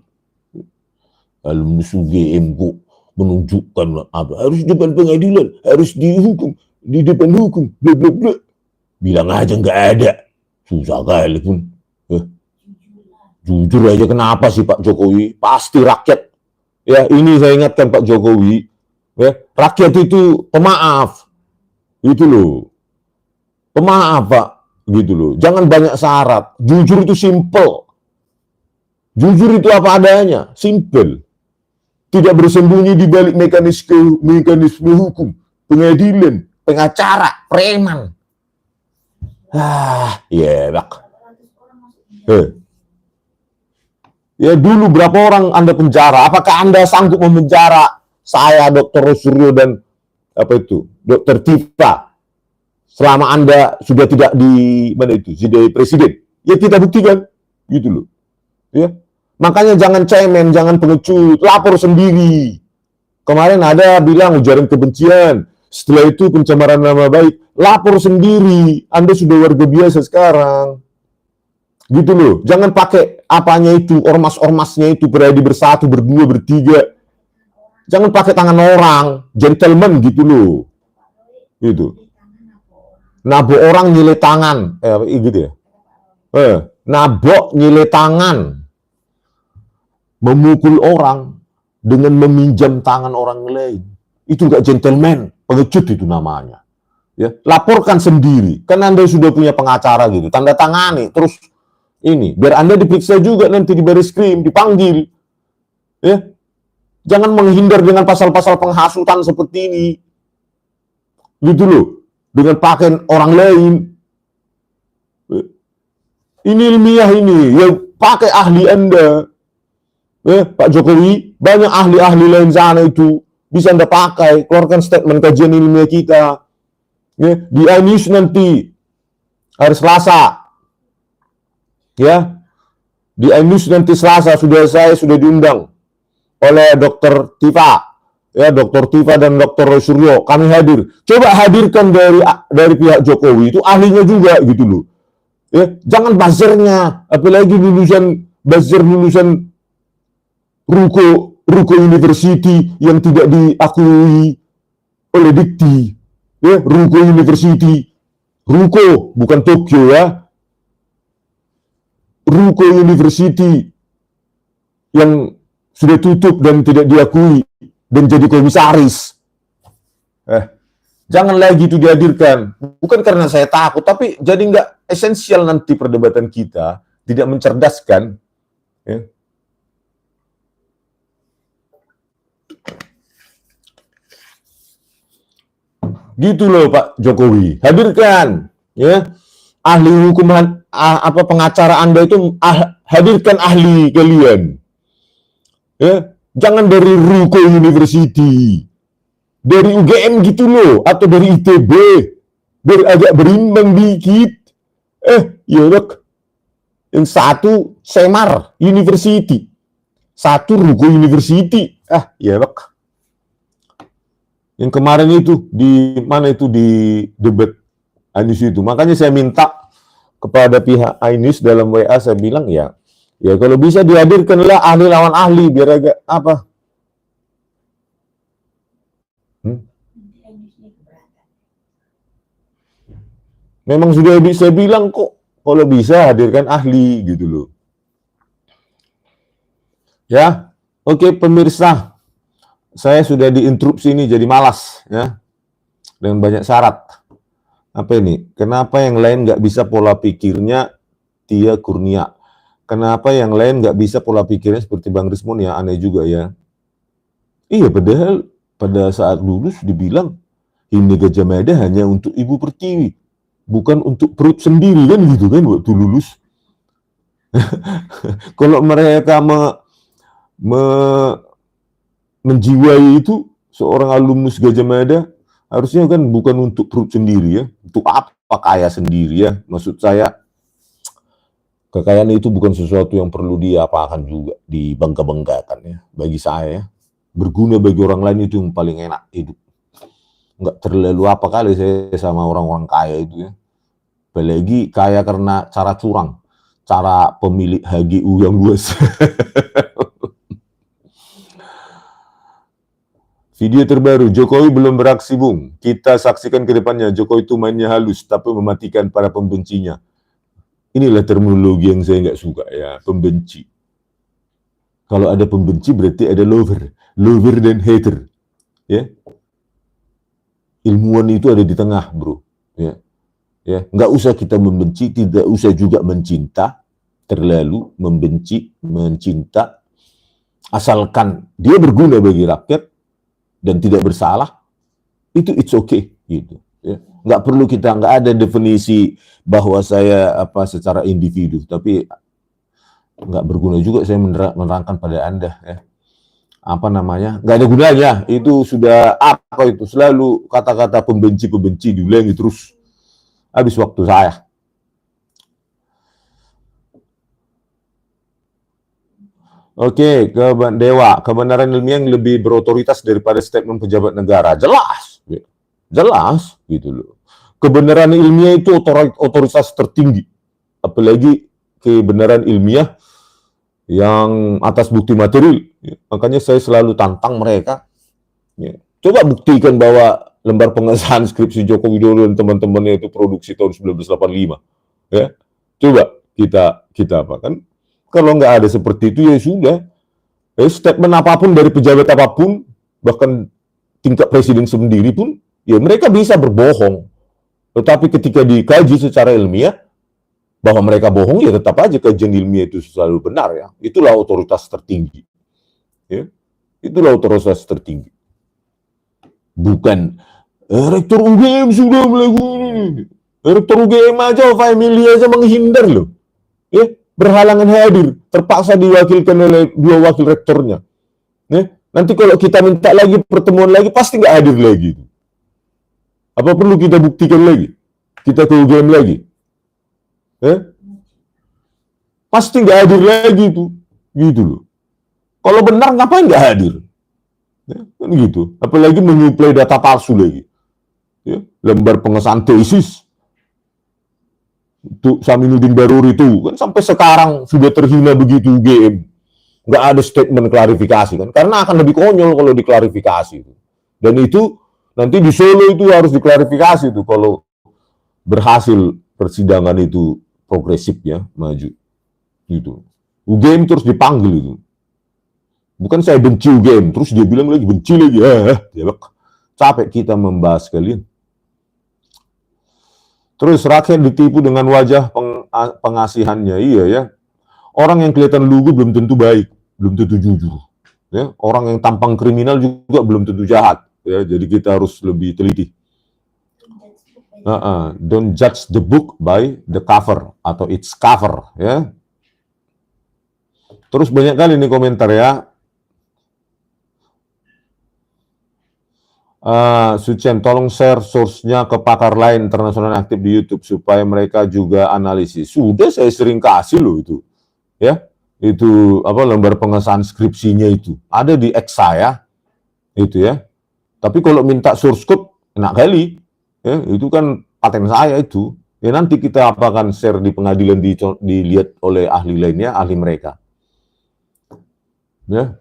Alumnus UGM kok menunjukkan apa? Harus depan pengadilan, harus dihukum, di depan hukum, bla bla bla. Bilang aja nggak ada. Susah kali pun. Jujur aja, kenapa sih Pak Jokowi? Pasti rakyat. Ya, ini saya ingatkan Pak Jokowi. Ya, rakyat itu pemaaf. Itu loh. Pemaaf, Pak. Gitu loh. Jangan banyak syarat. Jujur itu simple. Jujur itu apa adanya. Simple. Tidak bersembunyi di balik mekanisme hukum, pengadilan, pengacara, preman. Pak. Ya dulu berapa orang Anda penjara? Apakah Anda sanggup memenjara saya, Dr. Rosuryo dan Dr. Tifa selama Anda sudah tidak di mana itu, jadi presiden? Ya kita buktikan, gitu loh. Ya. Makanya jangan cemen, jangan pengecut, lapor sendiri. Kemarin ada bilang ujaran kebencian, setelah itu pencemaran nama baik, lapor sendiri. Anda sudah warga biasa sekarang. Gitu loh, jangan pakai apanya itu, ormas-ormasnya itu berada bersatu, berdua, bertiga. Jangan pakai tangan orang, gentleman gitu loh. Gitu. Nabok orang nyile tangan, gitu ya. Nabok nyile tangan. Memukul orang dengan meminjam tangan orang lain. Itu enggak gentleman, pengecut itu namanya. Ya, laporkan sendiri. Kan Anda sudah punya pengacara gitu, tanda tangani, terus ini, biar Anda diperiksa juga nanti di Barreskrim, dipanggil. Ya. Jangan menghindar dengan pasal-pasal penghasutan seperti ini. Gitu loh. Dengan pakai orang lain. Ini ilmiah ini. Ya, pakai ahli Anda. Ya, Pak Jokowi, banyak ahli-ahli lain sana itu. Bisa Anda pakai. Keluarkan statement kajian ilmiah kita. Ya, di iNews nanti. Hari Selasa. Ya, di iNews nanti Selasa saya sudah diundang oleh Dr. Tifa, ya Dr. Tifa dan Dr. Suryo, kami hadir. Coba hadirkan dari pihak Jokowi itu ahlinya juga gitu loh. Ya, jangan buzzernya, apalagi lulusan Ruko University yang tidak diakui oleh Dikti. Ya, Ruko University, Ruko bukan Tokyo ya. Ruko University yang sudah tutup dan tidak diakui dan jadi komisaris. Jangan lagi itu dihadirkan. Bukan karena saya takut, tapi jadi nggak esensial nanti perdebatan kita, tidak mencerdaskan. Ya. Gitu loh Pak Jokowi. Hadirkan, ya ahli hukum pengacara Anda itu hadirkan ahli kalian. Ya, jangan dari Ruko University, dari UGM gitu loh, atau dari ITB, biar agak berimbang dikit. Ya dok, yang satu Semar University, satu Ruko University. Ya dok. Yang kemarin itu di mana itu di debat iNews itu. Makanya saya minta kepada pihak iNews dalam WA, saya bilang ya kalau bisa dihadirkanlah ahli lawan ahli biar agak apa. Memang sudah saya bilang kok kalau bisa hadirkan ahli gitu loh. Ya, oke pemirsa. Saya sudah diinterupsi ini jadi malas ya. Dengan banyak syarat. Apa ini? Kenapa yang lain nggak bisa pola pikirnya Tia Kurnia? Kenapa yang lain nggak bisa pola pikirnya seperti Bang Rismon ya? Aneh juga ya. Iya, padahal pada saat lulus dibilang Himne Gajah Mada hanya untuk Ibu Pertiwi, bukan untuk perut sendiri kan gitu kan waktu lulus. Kalau mereka menjiwai itu seorang alumnus Gajah Mada harusnya kan bukan untuk perut sendiri ya, untuk apa kaya sendiri ya. Maksud saya kekayaan itu bukan sesuatu yang perlu diapakan juga, dibangga-banggakan ya. Bagi saya berguna bagi orang lain itu yang paling enak hidup. Nggak terlalu apa kali saya sama orang-orang kaya itu ya. Apalagi kaya karena cara curang, cara pemilik HGU yang luas. Video terbaru, Jokowi belum beraksi, Bung. Kita saksikan ke depannya, Jokowi itu mainnya halus, tapi mematikan para pembencinya. Inilah terminologi yang saya nggak suka ya, pembenci. Kalau ada pembenci berarti ada lover dan hater. Ya, ilmuwan itu ada di tengah, bro. Ya, nggak usah kita membenci, tidak usah juga mencinta, terlalu membenci, mencinta, asalkan dia berguna bagi rakyat dan tidak bersalah, itu it's okay gitu. Ya. Nggak perlu kita, nggak ada definisi bahwa saya secara individu, tapi nggak berguna juga saya menerangkan pada Anda ya. Nggak ada gunanya, itu sudah itu selalu kata-kata pembenci diulangi terus, habis waktu saya. Oke, Dewa, kebenaran ilmiah yang lebih berotoritas daripada statement pejabat negara. Jelas. Jelas, gitu loh. Kebenaran ilmiah itu otoritas tertinggi. Apalagi kebenaran ilmiah yang atas bukti material. Makanya saya selalu tantang mereka. Coba buktikan bahwa lembar pengesahan skripsi Joko Widodo dan teman-temannya itu produksi tahun 1985. Ya, coba kita apa kan? Kalau nggak ada seperti itu ya sudah. Statement apapun dari pejabat apapun, bahkan tingkat presiden sendiri pun, ya mereka bisa berbohong. Tetapi ketika dikaji secara ilmiah, bahwa mereka bohong, ya tetap aja kajian ilmiah itu selalu benar ya. Itulah otoritas tertinggi. Ya. Itulah otoritas tertinggi. Bukan rektor UGM sudah melakukan. Rektor UGM aja, family aja menghindar loh. Ya, berhalangan hadir, terpaksa diwakilkan oleh 2 wakil rektornya. Nanti kalau kita minta lagi pertemuan lagi, pasti nggak hadir lagi. Apa perlu kita buktikan lagi? Kita ke UGM lagi? Pasti nggak hadir lagi tuh, gitu loh. Kalau benar ngapain nggak hadir? Kan gitu. Apalagi menyuplai data palsu lagi. Lembar pengesahan tesis untuk Saminuddin Baruri itu kan sampai sekarang sudah terhina begitu UGM, nggak ada statement klarifikasi kan, karena akan lebih konyol kalau diklarifikasi. Dan itu nanti di Solo itu harus diklarifikasi itu kalau berhasil persidangan itu progresif ya, maju gitu. UGM terus dipanggil itu, bukan saya benci UGM, terus dia bilang lagi benci lagi, capek kita membahas kalian. Terus rakyat ditipu dengan wajah pengasihannya, iya ya. Orang yang kelihatan lugu belum tentu baik, belum tentu jujur. Ya, orang yang tampang kriminal juga belum tentu jahat. Ya, jadi kita harus lebih teliti. Don't judge the book by the cover atau its cover. Ya. Terus banyak kali nih komentar ya. Sucen, tolong share source-nya ke pakar lain internasional aktif di YouTube supaya mereka juga analisis. Sudah saya sering kasih loh itu, ya, itu apa lembar pengesahan skripsinya itu ada di X saya, itu ya. Tapi kalau minta source code enak kali, ya, itu kan paten saya itu. Ya nanti kita akan share di pengadilan dilihat oleh ahli lainnya, ahli mereka. Ya.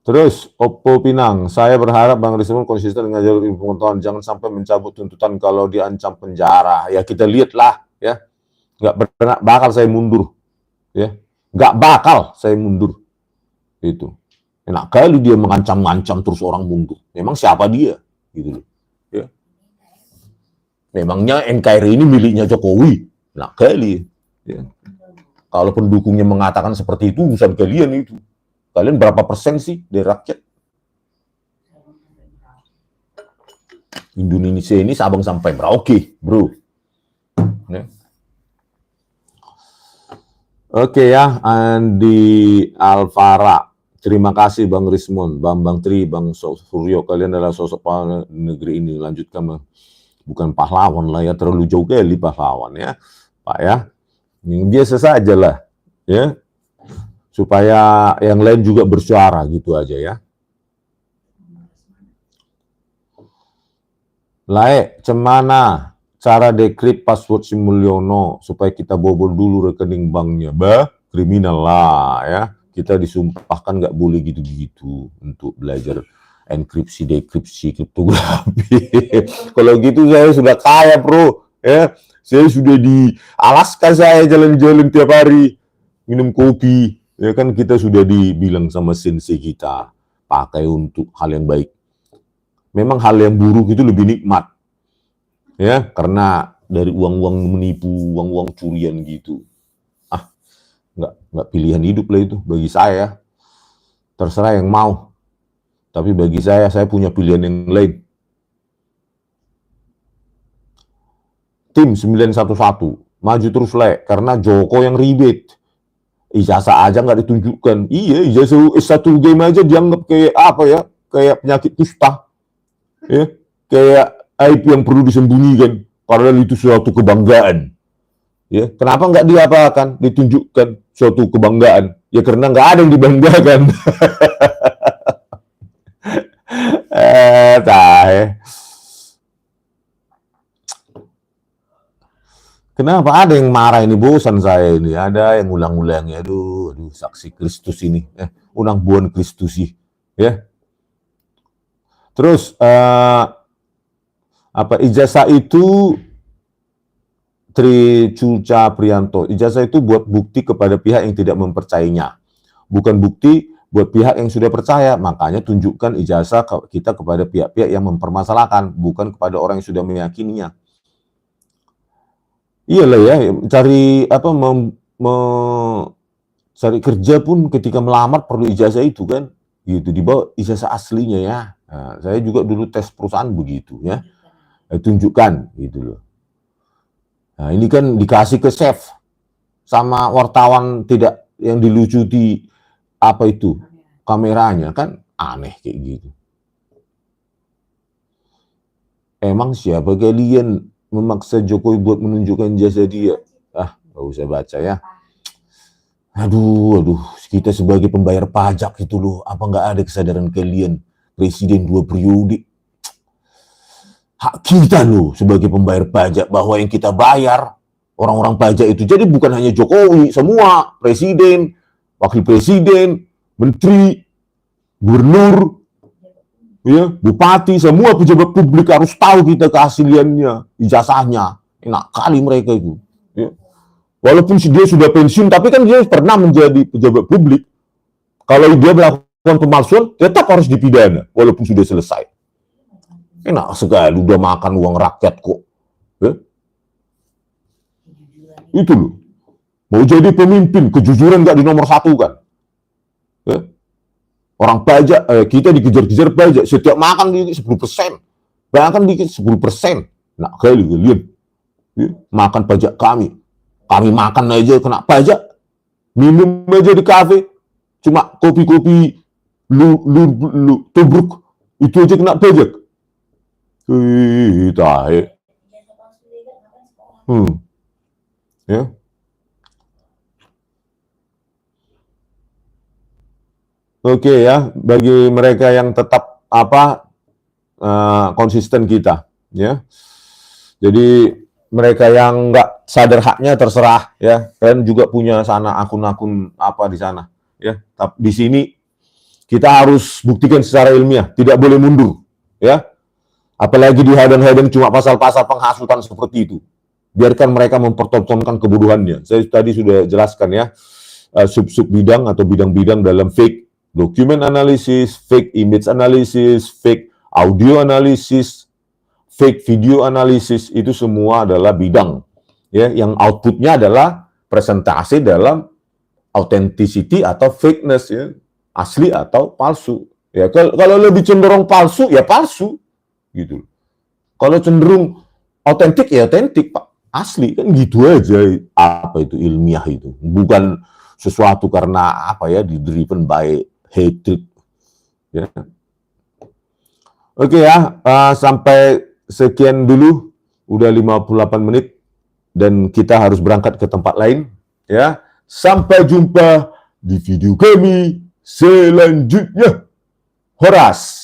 Terus, Oppo Pinang, saya berharap Bang Rismon konsisten dengan jalur ilmu pengetahuan, jangan sampai mencabut tuntutan kalau diancam penjara. Ya kita lihatlah, ya, nggak bakal saya mundur, ya, nggak bakal saya mundur, itu. Enak kali dia mengancam-ngancam terus orang mundur. Memang siapa dia, gitu loh. Ya. Memangnya NKRI ini miliknya Jokowi, enak kali. Ya. Kalau pendukungnya mengatakan seperti itu, urusan kalian itu. Kalian berapa persen sih dari rakyat? Indonesia ini Sabang sampai Merauke, bro. Ya. Oke ya, Andi Alvara. Terima kasih Bang Rismon, Bambang Tri, Bang Suryo. Kalian adalah sosok pahlawan negeri ini. Lanjutkan, bukan pahlawan lah ya, terlalu jauh kali pahlawan ya, Pak ya. Ini biasa saja lah, ya. Supaya yang lain juga bersuara gitu aja ya. Lae, cemana cara dekrypt password si Mulyono supaya kita bobol dulu rekening banknya? Kriminal lah ya. Kita disumpahkan nggak boleh gitu-gitu untuk belajar enkripsi, dekripsi, kriptografi. Kalau gitu saya sudah kaya, bro. Ya, saya sudah di Alaska, saya jalan-jalan tiap hari minum kopi. Ya kan kita sudah dibilang sama sensei kita, pakai untuk hal yang baik. Memang hal yang buruk itu lebih nikmat. Ya, karena dari uang-uang menipu, uang-uang curian gitu. Nggak pilihan hidup lah itu bagi saya. Terserah yang mau. Tapi bagi saya punya pilihan yang lain. Tim 911, maju terus le, karena Joko yang ribet. Ijazah aja nggak ditunjukkan. Iya, ijazah S1 game aja dianggap kayak apa ya? Kayak penyakit kusta. Ya. kayak aib yang perlu disembunyikan, padahal itu suatu kebanggaan. Ya, kenapa nggak diapakan, ditunjukkan suatu kebanggaan? Ya karena nggak ada yang dibanggakan. Tahe. Kenapa ada yang marah ini? Bosan saya ini. Ada yang ulang-ulangi. Aduh, saksi Kristus ini. Unang buon Kristus sih. Ya. Terus ijazah itu Tri Cuca Prianto. Ijazah itu buat bukti kepada pihak yang tidak mempercayainya. Bukan bukti buat pihak yang sudah percaya. Makanya tunjukkan ijazah kita kepada pihak-pihak yang mempermasalahkan, bukan kepada orang yang sudah meyakininya. Iyalah ya, cari cari kerja pun ketika melamar perlu ijazah itu kan, gitu, dibawa ijazah aslinya ya. Nah, saya juga dulu tes perusahaan begitu ya, tunjukkan gitu loh. Nah ini kan dikasih ke chef sama wartawan tidak yang dilucuti apa itu kameranya, kan aneh kayak gitu. Emang siapa kalian memaksa Jokowi buat menunjukkan jasa dia? Gak usah baca ya. Aduh, kita sebagai pembayar pajak itu loh, apa nggak ada kesadaran kalian? Presiden 2 periode. Hak kita loh sebagai pembayar pajak, bahwa yang kita bayar orang-orang pajak itu. Jadi bukan hanya Jokowi, semua presiden, wakil presiden, menteri, gubernur, ya, bupati, semua pejabat publik harus tahu kita keasliannya, ijazahnya. Enak kali mereka itu. Ya. Walaupun dia sudah pensiun, tapi kan dia pernah menjadi pejabat publik. Kalau dia melakukan pemalsuan, tetap harus dipidana, walaupun sudah selesai. Enak sekali, udah makan uang rakyat kok. Ya. Itu loh. Mau jadi pemimpin, kejujuran nggak di nomor 1 kan. Ya. Orang pajak, kita dikejar-kejar pajak, setiap makan dikit 10%. Bayangkan dikit 10%. Nah, kali kalian. Ya, makan pajak kami. Kami makan aja kena pajak. Minum aja di kafe. Cuma kopi-kopi tubruk. Itu aja kena pajak. Tahe. Ya. Oke ya, bagi mereka yang tetap konsisten kita, ya. Jadi mereka yang nggak sadar haknya terserah, ya. Kalian juga punya sana akun-akun di sana, ya. Tapi di sini kita harus buktikan secara ilmiah, tidak boleh mundur, ya. Apalagi dihadang-hadang cuma pasal-pasal penghasutan seperti itu. Biarkan mereka mempertontonkan kebodohannya. Saya tadi sudah jelaskan ya, sub-sub bidang atau bidang-bidang dalam fake document analysis, fake image analysis, fake audio analysis, fake video analysis, itu semua adalah bidang ya yang outputnya adalah presentasi dalam authenticity atau fakeness, ya, asli atau palsu. Ya kalau lebih cenderung palsu ya palsu gitu. Kalau cenderung autentik ya autentik, Pak. Asli kan gitu aja. Apa itu ilmiah itu? Bukan sesuatu karena driven by hatred. Ya. Oke ya, sampai sekian dulu, udah 58 menit dan kita harus berangkat ke tempat lain, ya. Sampai jumpa di video kami selanjutnya. Horas.